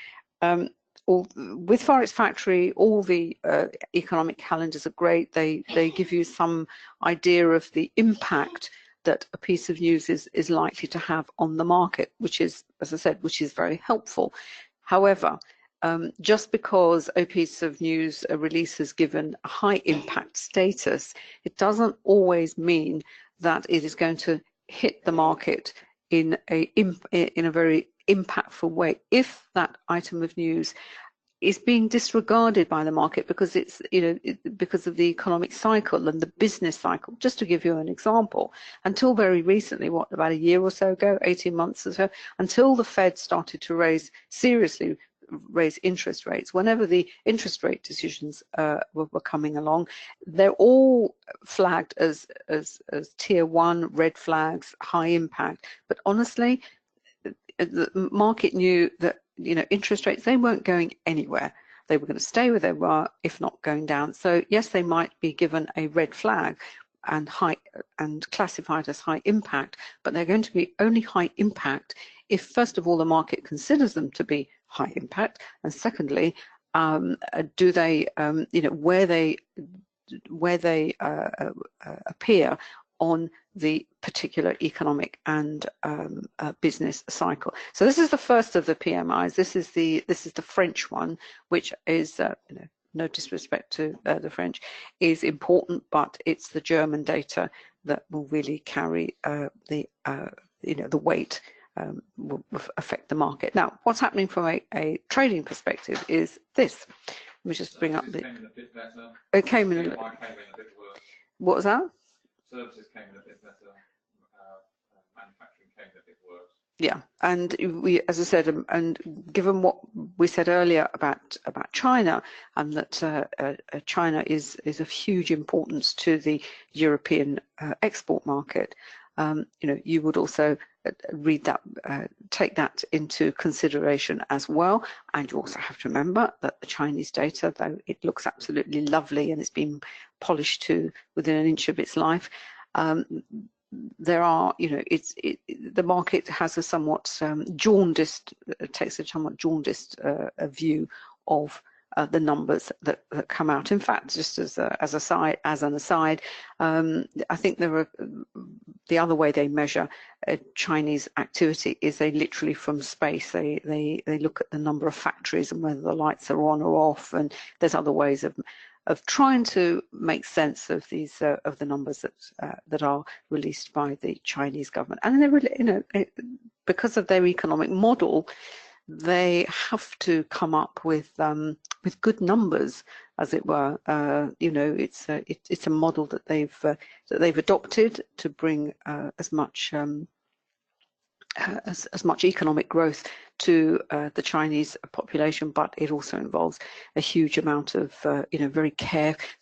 With Forex Factory, all the economic calendars are great. They give you some idea of the impact that a piece of news is likely to have on the market, which is, as I said, which is very helpful. However, just because a piece of news release is given a high impact status, it doesn't always mean that it is going to hit the market in a very impactful way. If that item of news is being disregarded by the market because it's, you know, because of the economic cycle and the business cycle. Just to give you an example, until very recently, about a year or so ago, 18 months or so, until the Fed started to seriously raise interest rates, whenever the interest rate decisions were coming along, they're all flagged as tier 1 red flags, high impact. But honestly, the market knew that, you know, interest rates, they weren't going anywhere. They were going to stay where they were, if not going down. So yes, they might be given a red flag and classified as high impact, but they're going to be only high impact if, first of all, the market considers them to be high impact, and secondly, do they, you know, where they appear on the particular economic and business cycle. So this is the first of the PMIs. This is the French one, which is you know, no disrespect to the French, is important, but it's the German data that will really carry the you know, the weight, will affect the market. Now, what's happening from a trading perspective is this. Let me just bring up the. It came in a bit worse. What was that? Services came in a bit better. Manufacturing came in a bit worse. Yeah, and we, as I said, and given what we said earlier about China, and that China is of huge importance to the European export market, you would also read that, take that into consideration as well. And you also have to remember that the Chinese data, though it looks absolutely lovely and it's been polished to within an inch of its life, there are, the market has a somewhat jaundiced, takes a somewhat jaundiced view of the numbers that come out. In fact, just as an aside, I think there are the other way they measure Chinese activity is they literally from space. They look at the number of factories and whether the lights are on or off, and there's other ways of trying to make sense of these of the numbers that are released by the Chinese government. And they're because of their economic model, they have to come up with good numbers, as it were. It's a model that they've adopted to bring as much economic growth to the Chinese population, but it also involves a huge amount of, the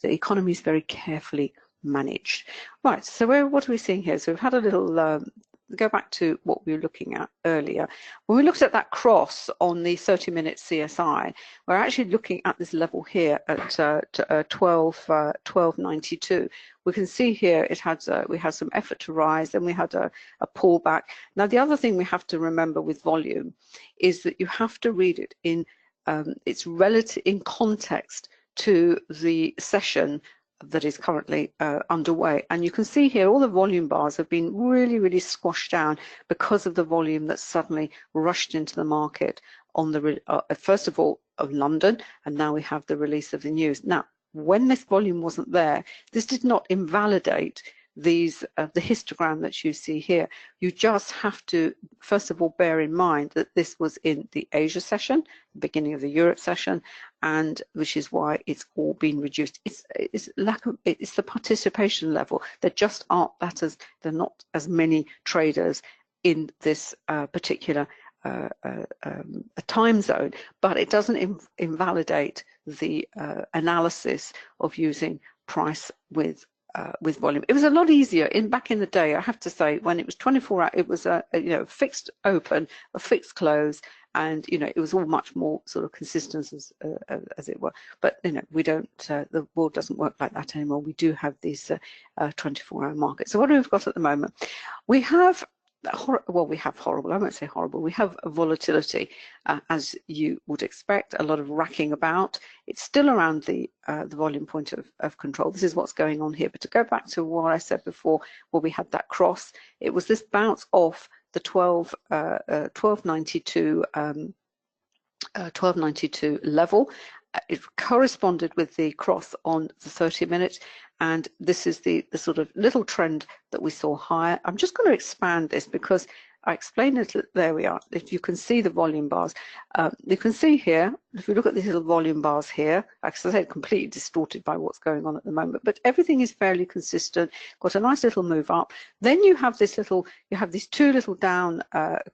economy is very carefully managed. Right, so what are we seeing here? So we've had a little, go back to what we were looking at earlier. When we looked at that cross on the 30-minute CSI, we're actually looking at this level here at 12.92. We can see here we had some effort to rise, then we had a pullback. Now, the other thing we have to remember with volume is that you have to read it in its relative in context to the session that is currently underway. And you can see here all the volume bars have been really squashed down because of the volume that suddenly rushed into the market on the first of all of London, and now we have the release of the news. Now, when this volume wasn't there, this did not invalidate these the histogram that you see here. You just have to first of all bear in mind that this was in the Asia session, the beginning of the Europe session, and which is why it's all been reduced. It's the participation level. There just aren't there are not as many traders in this particular time zone, but it doesn't invalidate the analysis of using price with volume. It was a lot easier back in the day, I have to say, when it was 24 hours, it was a fixed open, a fixed close, and it was all much more sort of consistent as it were. But we don't, the world doesn't work like that anymore. We do have these 24-hour markets. So what have we got at the moment? We have we have horrible, I won't say horrible, we have volatility, as you would expect, a lot of racking about. It's still around the volume point of control. This is what's going on here. But to go back to what I said before, where we had that cross, it was this bounce off the 1292 level. It corresponded with the cross on the 30 minutes, and this is the sort of little trend that we saw higher. I'm just going to expand this because I explained it. There we are. If you can see the volume bars, you can see here, if you look at these little volume bars here, like I said, completely distorted by what's going on at the moment, but everything is fairly consistent, got a nice little move up. Then you have these two little down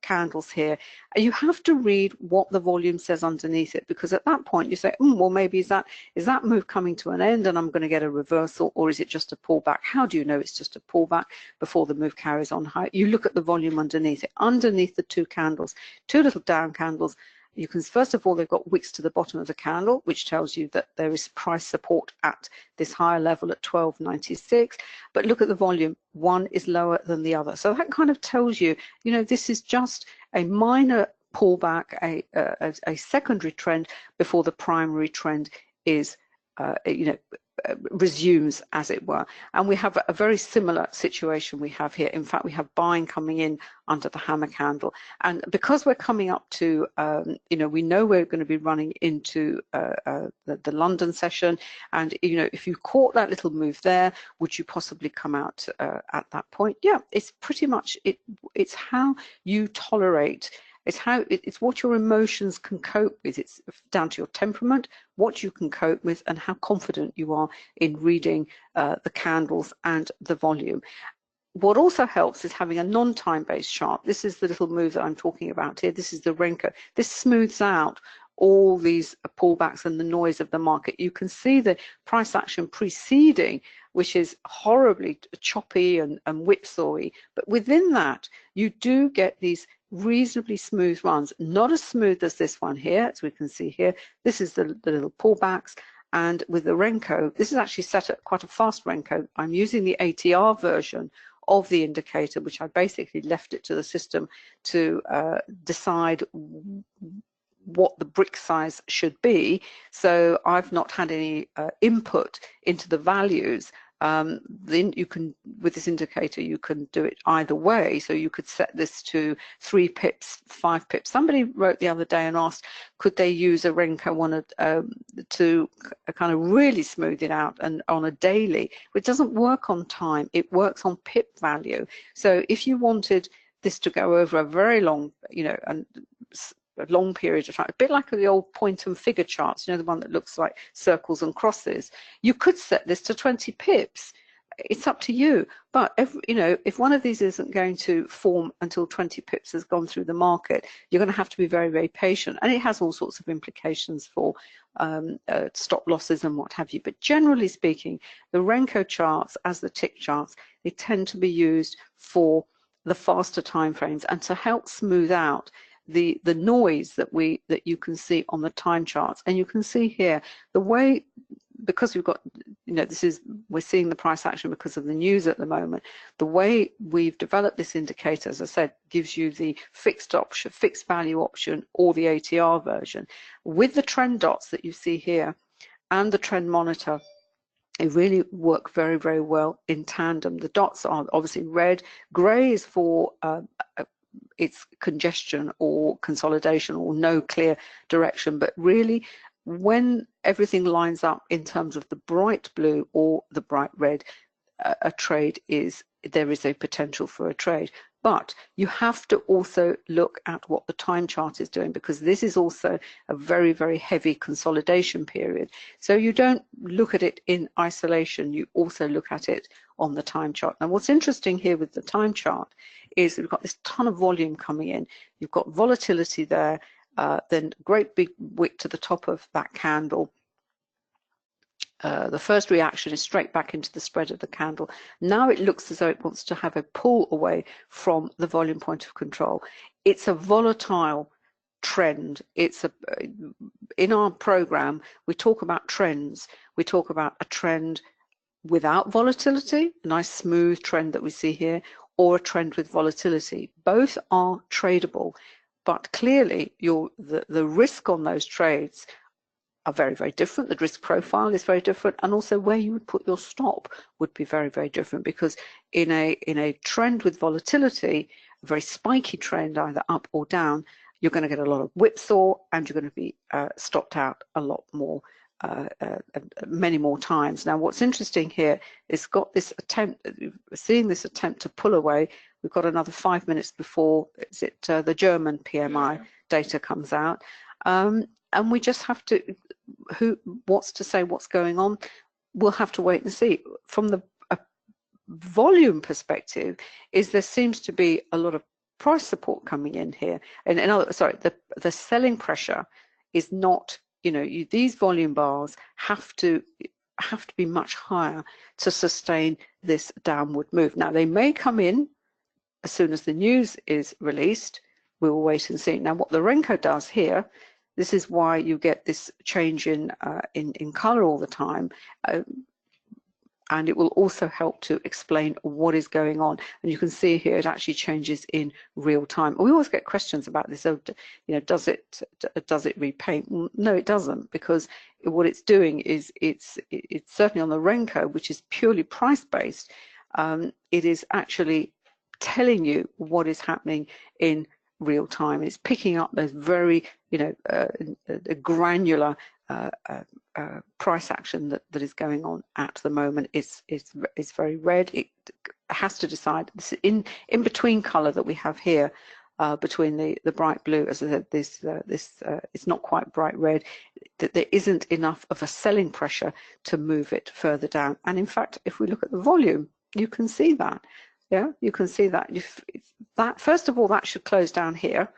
candles here, and you have to read what the volume says underneath it, because at that point you say, well, maybe is that move coming to an end and I'm going to get a reversal, or is it just a pullback? How do you know it's just a pullback before the move carries on high? You look at the volume underneath it. Underneath the two candles, two little down candles, you can, first of all, they've got wicks to the bottom of the candle, which tells you that there is price support at this higher level at 12.96. But look at the volume. One is lower than the other. So that kind of tells you, this is just a minor pullback, a secondary trend before the primary trend is, resumes, as it were. And we have a very similar situation we have here. In fact, we have buying coming in under the hammer candle, and because we're coming up to we know we're going to be running into the London session, and if you caught that little move there, would you possibly come out at that point? Yeah, it's pretty much it's how you tolerate It's it's what your emotions can cope with. It's down to your temperament, what you can cope with, and how confident you are in reading the candles and the volume. What also helps is having a non-time-based chart. This is the little move that I'm talking about here. This is the Renko. This smooths out all these pullbacks and the noise of the market. You can see the price action preceding, which is horribly choppy and whipsawy. But within that, you do get these reasonably smooth runs, not as smooth as this one here, as we can see here. This is the little pullbacks. And with the Renko, this is actually set at quite a fast Renko. I'm using the ATR version of the indicator, which I basically left it to the system to decide what the brick size should be. So I've not had any input into the values. Then you can, with this indicator, you can do it either way. So you could set this to 3 pips, 5 pips. Somebody wrote the other day and asked, could they use a Renko one to kind of really smooth it out and on a daily? It doesn't work on time. It works on pip value. So if you wanted this to go over a very long, a long period of time, a bit like the old point and figure charts, the one that looks like circles and crosses, you could set this to 20 pips. It's up to you. But if one of these isn't going to form until 20 pips has gone through the market, you're going to have to be very, very patient. And it has all sorts of implications for stop losses and what have you. But generally speaking, the Renko charts, as the tick charts, they tend to be used for the faster timeframes and to help smooth out the noise that you can see on the time charts. And you can see here the way, because we've got, we're seeing the price action because of the news at the moment. The way we've developed this indicator, as I said, gives you the fixed value option or the ATR version. With the trend dots that you see here and the trend monitor, they really work very, very well in tandem. The dots are obviously red. Grey is for it's congestion or consolidation or no clear direction. But really, when everything lines up in terms of the bright blue or the bright red, there is a potential for a trade. But you have to also look at what the time chart is doing, because this is also a very, very heavy consolidation period. So you don't look at it in isolation, you also look at it on the time chart. Now, what's interesting here with the time chart is we've got this ton of volume coming in. You've got volatility there, then great big wick to the top of that candle. The first reaction is straight back into the spread of the candle. Now it looks as though it wants to have a pull away from the volume point of control. It's a volatile trend. In our program, we talk about trends. We talk about a trend without volatility, a nice smooth trend that we see here, or a trend with volatility. Both are tradable, but clearly the risk on those trades are very, very different. The risk profile is very different, and also where you would put your stop would be very, very different, because in a trend with volatility, a very spiky trend, either up or down, you're going to get a lot of whipsaw, and you're going to be stopped out a lot more, many more times. Now, what's interesting here is got this attempt, seeing this attempt to pull away. We've got another 5 minutes before the German PMI data comes out, and we just have to, what's to say what's going on? We'll have to wait and see. From the volume perspective, there seems to be a lot of price support coming in here, and the selling pressure is not. These volume bars have to be much higher to sustain this downward move. Now, they may come in as soon as the news is released. We will wait and see. Now, what the Renko does here, this is why you get this change in color all the time, and it will also help to explain what is going on. And you can see here it actually changes in real time. We always get questions about this. Does it repaint? No, it doesn't, because what it's doing is it's certainly on the Renko, which is purely price based. It is actually telling you what is happening in real time. It's picking up those very granular price action that is going on at the moment. It's very red. It has to decide this in between color that we have here. between the bright blue, as I said, this it's not quite bright red, that there isn't enough of a selling pressure to move it further down. And in fact, if we look at the volume, you can see that. Yeah, you can see that. That first of all, that should close down here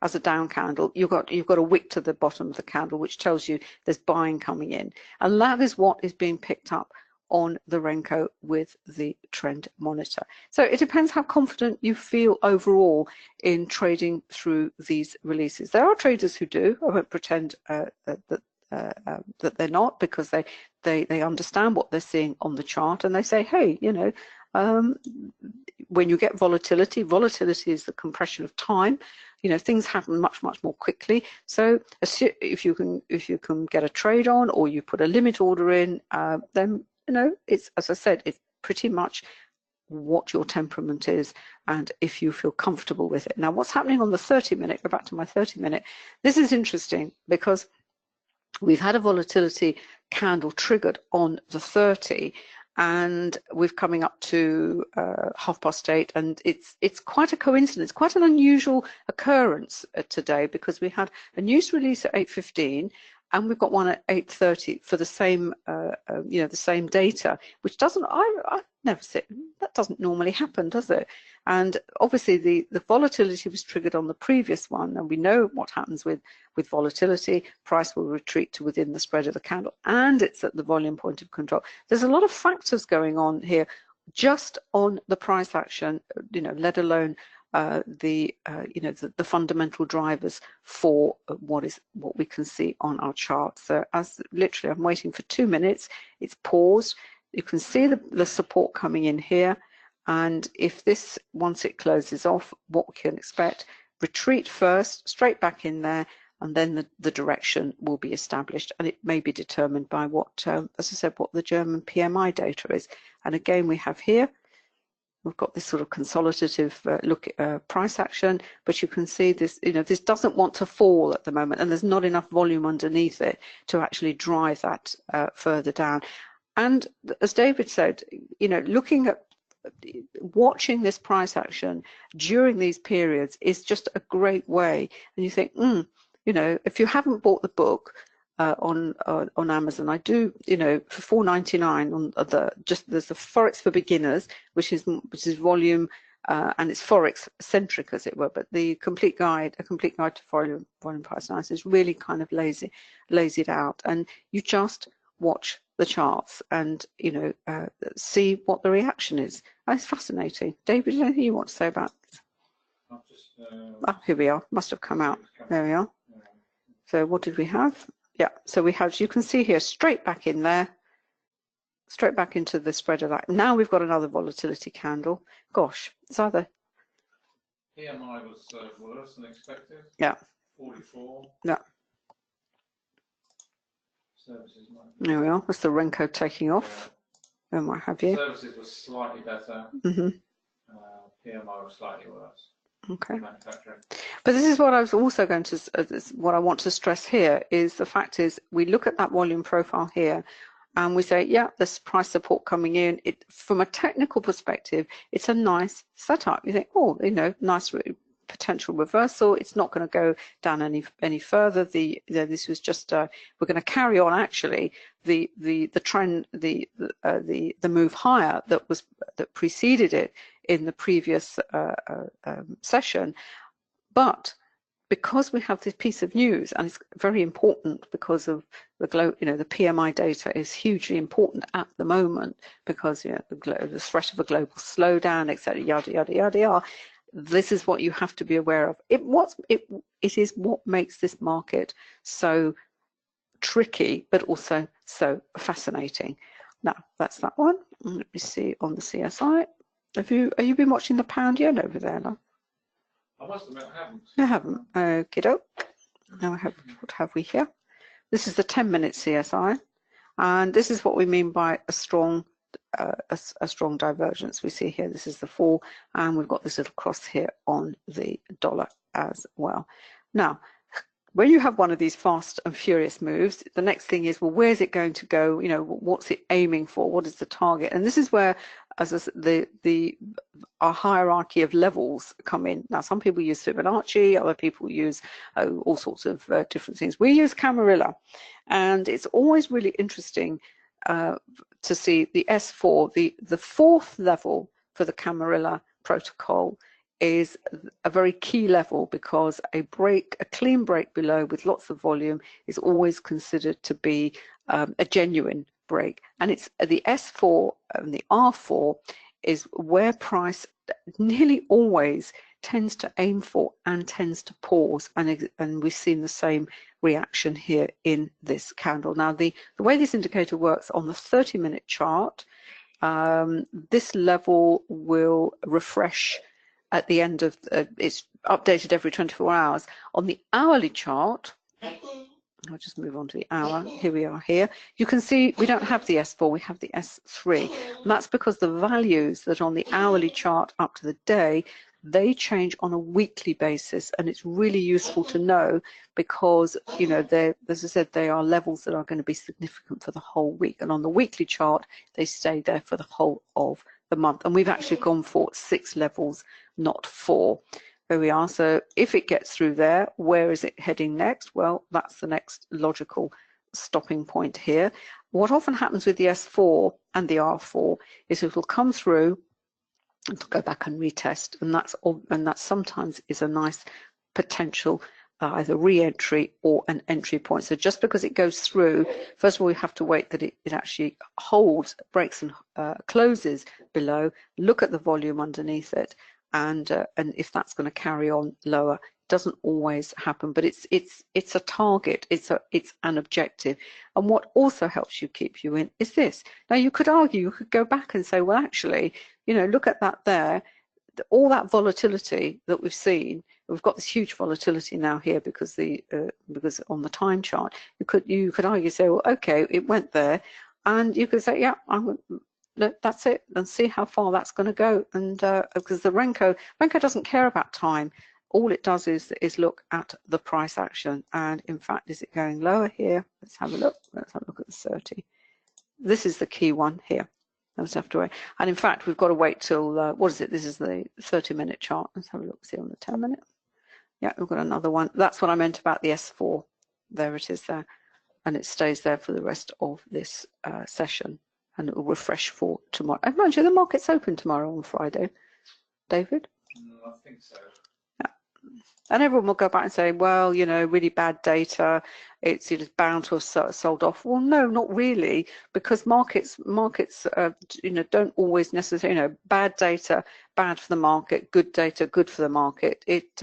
as a down candle. You've got a wick to the bottom of the candle, which tells you there's buying coming in, and that is what is being picked up on the Renko with the trend monitor. So it depends how confident you feel overall in trading through these releases. There are traders who do. I won't pretend that they're not, because they understand what they're seeing on the chart, and they say, hey, you know, when you get volatility is the compression of time. You know, things happen much more quickly. So if you can get a trade on, or you put a limit order in, then, you know, it's, as I said, it's pretty much what your temperament is and if you feel comfortable with it. Now, what's happening on the 30-minute, go back to my 30-minute, this is interesting because we've had a volatility candle triggered on the 30, and we're coming up to 8:30, and it's quite a coincidence, quite an unusual occurrence today, because we had a news release at 8:15 and we've got one at 8:30 for the same you know, the same data, which doesn't, I never see, that doesn't normally happen, does it? And obviously the volatility was triggered on the previous one, and we know what happens with volatility. Price will retreat to within the spread of the candle, and it's at the volume point of control. There's a lot of factors going on here just on the price action, you know, let alone you know, the fundamental drivers for what we can see on our chart. So as literally, I'm waiting for 2 minutes. It's paused. You can see the support coming in here, and if this, once it closes off, what we can expect: retreat first, straight back in there, and then the direction will be established, and it may be determined by what, as I said, what the German PMI data is. And again, we have here, we've got this sort of consolidative look price action, but you can see this, you know, this doesn't want to fall at the moment, and there's not enough volume underneath it to actually drive that further down. And as David said, you know, looking at watching this price action during these periods is just a great way. And you think, you know, if you haven't bought the book on Amazon, I do, you know, for $4.99 on there's the Forex for Beginners, which is volume and it's Forex centric, as it were, but the complete guide, a complete guide to volume price analysis, really kind of lays it out, and you just watch the charts and, you know, see what the reaction is. It's fascinating. David, anything you want to say about this? Here we are. Must have come out. There we are. So what did we have? Yeah, so we have, you can see here, straight back in there, straight back into the spread of that. Now we've got another volatility candle. Gosh, it's either... PMI was worse than expected. Yeah. 44. Yeah. Services might be. There we are. That's the Renko taking off. Yeah. And what have you. Services was slightly better. PMI was slightly worse. Okay. Manufacturing. But this is what I was also going to, what I want to stress here is the fact is we look at that volume profile here and we say, yeah, there's price support coming in. It, from a technical perspective, it's a nice setup. You think, oh, you know, nice potential reversal. It's not going to go down any further. This was just we're going to carry on actually the trend, the move higher that preceded it in the previous session. But because we have this piece of news, and it's very important because of the you know, the PMI data is hugely important at the moment because, you know, the threat of a global slowdown, etc., yada yada yada yada. This is what you have to be aware of. It is what makes this market so tricky, but also so fascinating. Now that's that one. Let me see on the CSI. Have you been watching the pound yen over there now? I must admit I haven't. I haven't. Okay, doke. Now what have we here? This is the 10-minute CSI, and this is what we mean by a strong divergence. We see here this is the fall, and we've got this little cross here on the dollar as well. Now, when you have one of these fast and furious moves, the next thing is, well, where's it going to go? You know, what's it aiming for? What is the target? And this is where as our hierarchy of levels come in. Now, some people use Fibonacci, other people use all sorts of different things. We use Camarilla, and it's always really interesting to see the S4, the fourth level for the Camarilla protocol is a very key level, because a clean break below with lots of volume is always considered to be a genuine break. And it's the S4 and the R4 is where price nearly always tends to aim for and tends to pause, and we've seen the same reaction here in this candle. Now, the way this indicator works on the 30-minute chart, this level will refresh at the end of it's updated every 24 hours. On the hourly chart, I'll just move on to the hour. Here we are here. You can see we don't have the S4, we have the S3. And that's because the values that are on the hourly chart up to the day, they change on a weekly basis. And it's really useful to know, because, you know, as I said, they are levels that are going to be significant for the whole week. And on the weekly chart, they stay there for the whole of the month. And we've actually gone for 6 levels, not 4. There we are. So if it gets through there, where is it heading next? Well, that's the next logical stopping point here. What often happens with the S4 and the R4 is it will come through and go back and retest, and that sometimes is a nice potential either re-entry or an entry point. So just because it goes through, first of all, we have to wait that it actually holds, breaks and closes below, look at the volume underneath it, and if that's going to carry on lower. It doesn't always happen, but it's a target, it's an objective. And what also helps you keep you in is this. Now, you could argue, you could go back and say, well, actually, you know, look at that there, all that volatility that we've seen. We've got this huge volatility now here because because on the time chart, you could argue, say, well, okay, it went there, and you could say, yeah, that's it, and see how far that's going to go. And because the Renko doesn't care about time, all it does is look at the price action. And in fact, is it going lower here? Let's have a look. Let's have a look at the 30. This is the key one here. Let's have to wait. And in fact, we've got to wait till what is it? This is the 30-minute chart. Let's have a look. See on the 10-minute. Yeah, we've got another one. That's what I meant about the S4. There it is there, and it stays there for the rest of this session. And it will refresh for tomorrow. And mind you, the market's open tomorrow on Friday. David? I think so. Yeah. And everyone will go back and say, well, you know, really bad data, it's bound to have sold off. Well, no, not really, because markets, you know, don't always necessarily, you know, bad data, bad for the market, good data, good for the market. It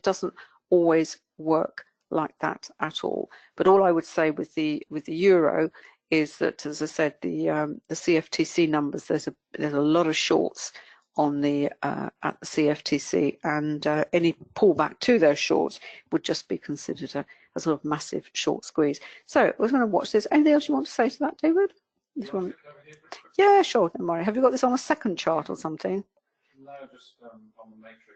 doesn't always work like that at all. But all I would say with the euro is that, as I said, the CFTC numbers, there's a lot of shorts on the at the CFTC, and any pullback to those shorts would just be considered a sort of massive short squeeze. So we're going to watch this. Anything else you want to say to that, David? This one? Yeah, sure. Don't worry. Have you got this on a second chart or something? No, just on the matrix.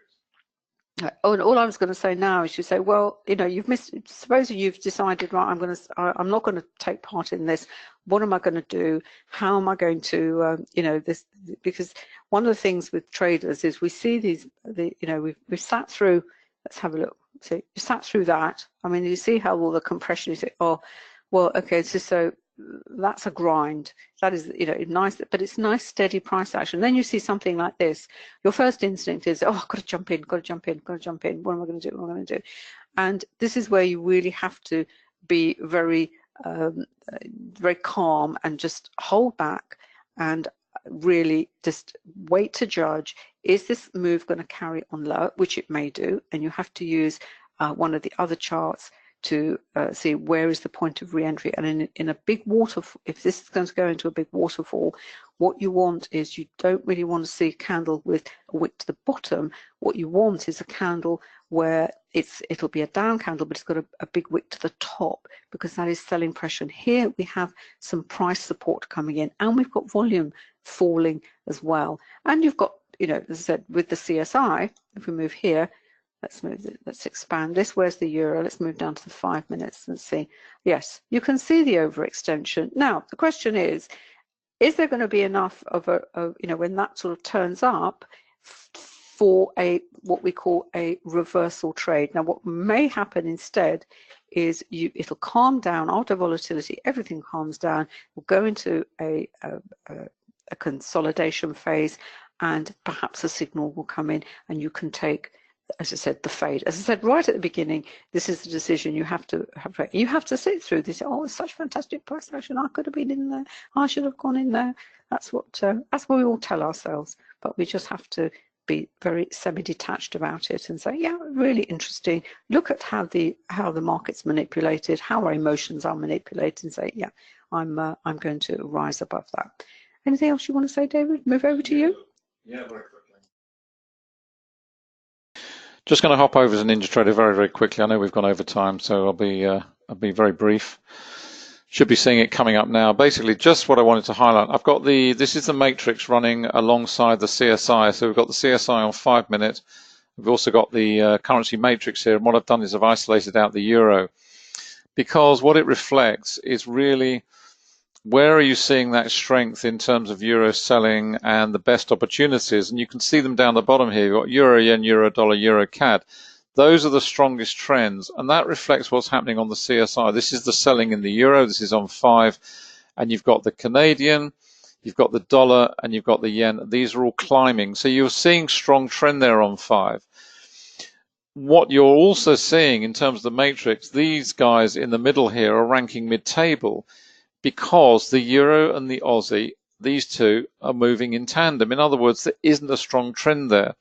Oh, and all I was going to say now is you say, well, you know, you've missed. Suppose you've decided, right, I'm not going to take part in this. What am I going to do? How am I going to, you know, this? Because one of the things with traders is we see these, you know, we've sat through. Let's have a look. See, you sat through that. I mean, you see how all the compression. You say, oh, well, okay, so that's a grind. That is, you know, nice, but it's nice steady price action. Then you see something like this. Your first instinct is, oh, I've got to jump in, got to jump in, got to jump in. What am I going to do? What am I going to do? And this is where you really have to be very, very calm and just hold back and really just wait to judge. Is this move going to carry on lower, which it may do, and you have to use one of the other charts to see where is the point of re-entry. And in a big waterfall, if this is going to go into a big waterfall, what you want is, you don't really want to see a candle with a wick to the bottom. What you want is a candle where it'll be a down candle, but it's got a big wick to the top, because that is selling pressure. And here we have some price support coming in, and we've got volume falling as well. And you've got, you know, as I said, with the CSI, if we move here, let's expand this. Where's the euro? Let's move down to the 5 minutes and see. Yes, you can see the overextension. Now, the question is, is there going to be enough of when that sort of turns up for what we call a reversal trade? Now, what may happen instead is it'll calm down after volatility. Everything calms down. We'll go into a consolidation phase, and perhaps a signal will come in, and you can take, as I said, the fade. As I said right at the beginning, this is the decision you have to have. You have to sit through this. Oh, it's such fantastic price action. I could have been in there. I should have gone in there. That's what we all tell ourselves. But we just have to be very semi-detached about it and say, yeah, really interesting. Look at how the market's manipulated, how our emotions are manipulated, and say, yeah, I'm going to rise above that. Anything else you want to say, David? Move over to you. Yeah, very quickly. Just going to hop over to NinjaTrader very, very quickly. I know we've gone over time, so I'll be very brief. Should be seeing it coming up now. Basically, just what I wanted to highlight. I've got this is the matrix running alongside the CSI. So we've got the CSI on 5 minute. We've also got the currency matrix here. And what I've done is I've isolated out the euro, because what it reflects is really, where are you seeing that strength in terms of euro selling and the best opportunities? And you can see them down the bottom here. You've got euro, yen, euro, dollar, euro, CAD. Those are the strongest trends, and that reflects what's happening on the CSI. This is the selling in the euro. This is on 5, and you've got the Canadian, you've got the dollar, and you've got the yen. These are all climbing. So you're seeing strong trend there on 5. What you're also seeing in terms of the matrix, these guys in the middle here are ranking mid-table, because the euro and the Aussie, these two are moving in tandem. In other words, there isn't a strong trend there.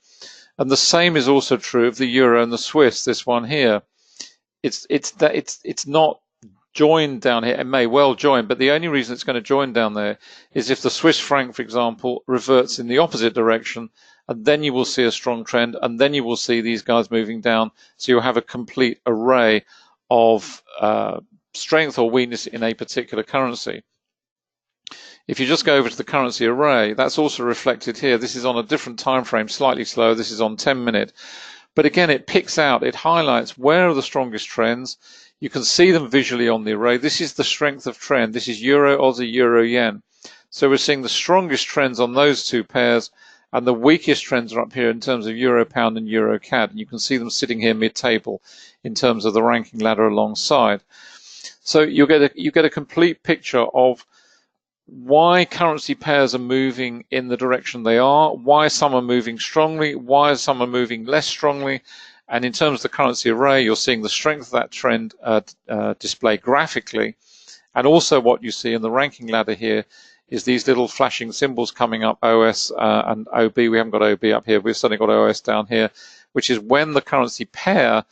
And the same is also true of the euro and the Swiss, this one here. It's not joined down here. It may well join, but the only reason it's going to join down there is if the Swiss franc, for example, reverts in the opposite direction, and then you will see a strong trend, and then you will see these guys moving down. So you'll have a complete array of strength or weakness in a particular currency. If you just go over to the currency array, that's also reflected here. This is on a different time frame, slightly slower. This is on 10 minute. But again, it picks out, it highlights where are the strongest trends. You can see them visually on the array. This is the strength of trend. This is euro, Aussie, euro, yen. So we're seeing the strongest trends on those two pairs, and the weakest trends are up here in terms of euro, pound, and euro, CAD. And you can see them sitting here mid-table in terms of the ranking ladder alongside. So you get a complete picture of why currency pairs are moving in the direction they are, why some are moving strongly, why some are moving less strongly. And in terms of the currency array, you're seeing the strength of that trend displayed graphically. And also what you see in the ranking ladder here is these little flashing symbols coming up, OS and OB. We haven't got OB up here. We've certainly got OS down here, which is when the currency pair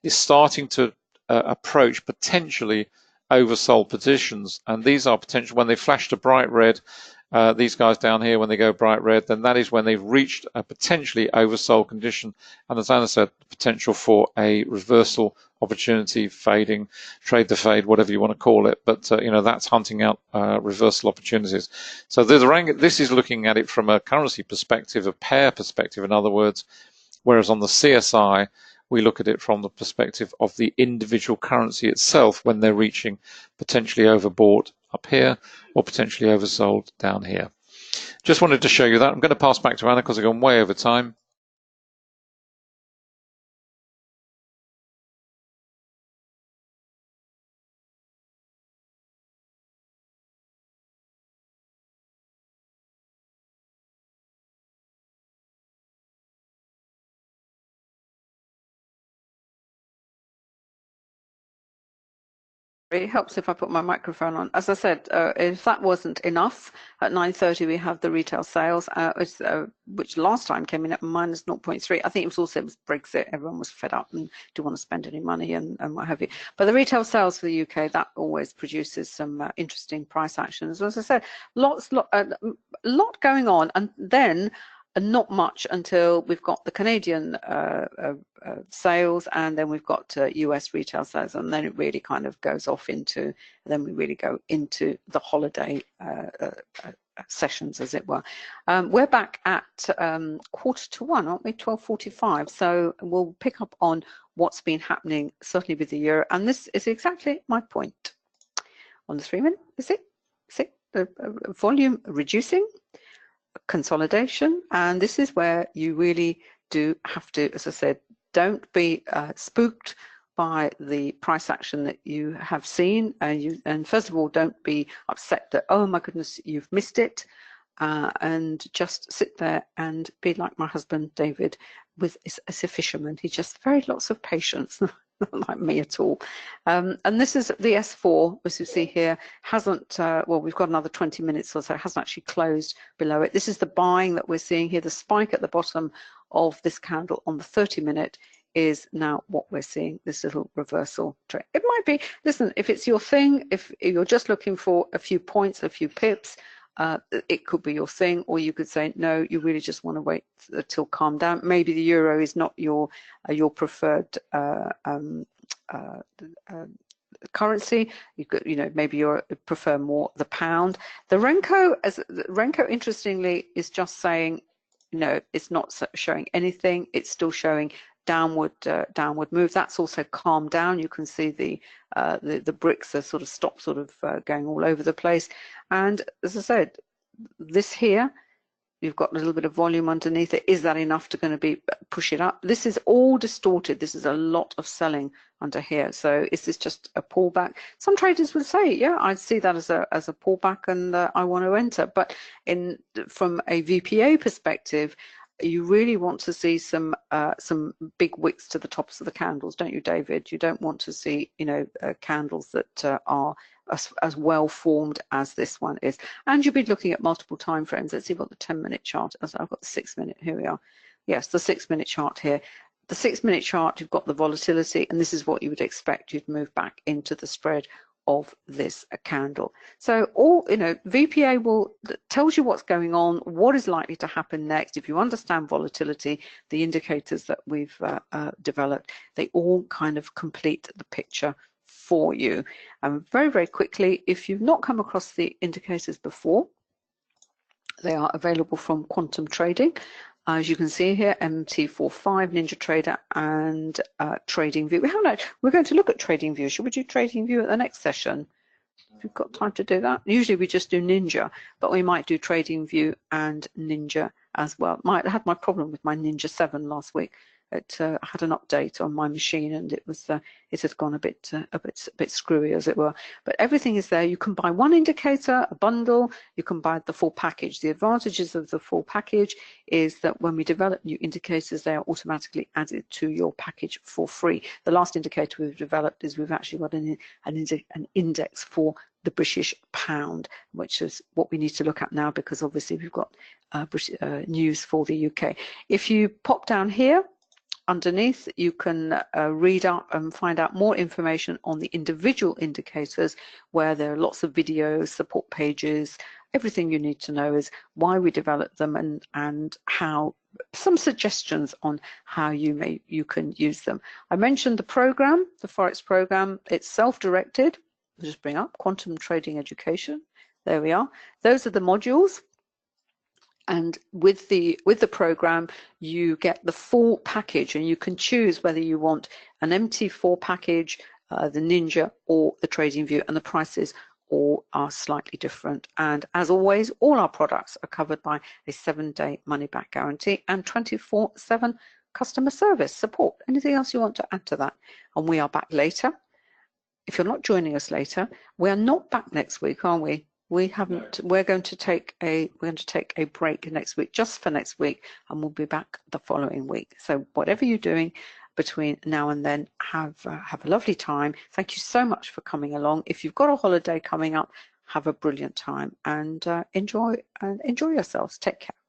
is starting to approach potentially oversold positions. And these are potential, when they flash to bright red, these guys down here, when they go bright red, then that is when they've reached a potentially oversold condition. And as Anna said, potential for a reversal opportunity, fading, trade the fade, whatever you want to call it. But that's hunting out reversal opportunities. So this is looking at it from a currency perspective, a pair perspective, in other words, whereas on the CSI, we look at it from the perspective of the individual currency itself when they're reaching potentially overbought up here or potentially oversold down here. Just wanted to show you that. I'm going to pass back to Anna because I've gone way over time. It helps if I put my microphone on. As I said, if that wasn't enough, at 9:30 we have the retail sales, which last time came in at minus 0.3. I think it was also Brexit. Everyone was fed up and didn't want to spend any money and what have you. But the retail sales for the UK, that always produces some interesting price actions. As I said, a lot going on, and then not much until we've got the Canadian sales, and then we've got US retail sales, and then it really kind of goes off into, then we really go into the holiday sessions, as it were. We're back at 1:45, aren't we? 12:45. So we'll pick up on what's been happening, certainly with the euro, and this is exactly my point. On the 3 minute, is it? volume reducing, consolidation, and this is where you really do have to, as I said, don't be spooked by the price action that you have seen, and first of all, don't be upset that, oh my goodness, you've missed it, and just sit there and be like my husband David, as a fisherman. He just very lots of patience. Not like me at all. And this is the S4, as you see here, hasn't, well, we've got another 20 minutes or so, it hasn't actually closed below it. This is the buying that we're seeing here. The spike at the bottom of this candle on the 30-minute is now what we're seeing, this little reversal trade. It might be, listen, if it's your thing, if you're just looking for a few points, a few pips, it could be your thing, or you could say, no, you really just want to wait till calm down. Maybe the euro is not your preferred currency. You could, maybe you prefer more the pound. The Renko, interestingly, is just saying, it's not showing anything. It's still showing downward move. That's also calmed down. You can see the bricks are sort of going all over the place. And as I said, this here, you've got a little bit of volume underneath it. Is that enough to going to be push it up? This is all distorted. This is a lot of selling under here. So is this just a pullback? Some traders would say, yeah, I see that as a pullback, and I want to enter. But from a VPA perspective, you really want to see some big wicks to the tops of the candles, don't you, David? You don't want to see, candles that are as well formed as this one is. And you'll be looking at multiple time frames. Let's see what the 10-minute chart is. I've got the 6-minute. Here we are. Yes, the 6-minute chart here. The 6-minute chart, you've got the volatility, and this is what you would expect. You'd move back into the spread of this candle. So VPA tells you what's going on, what is likely to happen next. If you understand volatility, the indicators that we've developed, they all kind of complete the picture for you. Very, very quickly, if you've not come across the indicators before, they are available from Quantum Trading. As you can see here, MT45, NinjaTrader, and TradingView. We're going to look at TradingView. Should we do TradingView at the next session? If we've got time to do that. Usually we just do Ninja, but we might do TradingView and Ninja as well. I had my problem with my Ninja 7 last week. It had an update on my machine, and it had gone a bit screwy, as it were. But everything is there. You can buy one indicator, a bundle. You can buy the full package. The advantages of the full package is that when we develop new indicators, they are automatically added to your package for free. The last indicator we've developed is we've actually got an index for the British pound, which is what we need to look at now, because obviously we've got news for the UK. If you pop down here, underneath, you can read up and find out more information on the individual indicators, where there are lots of videos, support pages. Everything you need to know is why we developed them, and how, some suggestions on how you can use them. I mentioned the program, the Forex program. It's self-directed. I'll just bring up Quantum Trading Education. There we are. Those are the modules. And with the program, you get the full package, and you can choose whether you want an MT4 package, the Ninja, or the TradingView, and the prices all are slightly different. And as always, all our products are covered by a 7-day money-back guarantee and 24/7 customer service support. Anything else you want to add to that? And we are back later. If you're not joining us later, we are not back next week, are we? We haven't. We're going to take a break next week, just for next week, and we'll be back the following week. So whatever you're doing between now and then, have a lovely time. Thank you so much for coming along. If you've got a holiday coming up, have a brilliant time, and enjoy yourselves. Take care.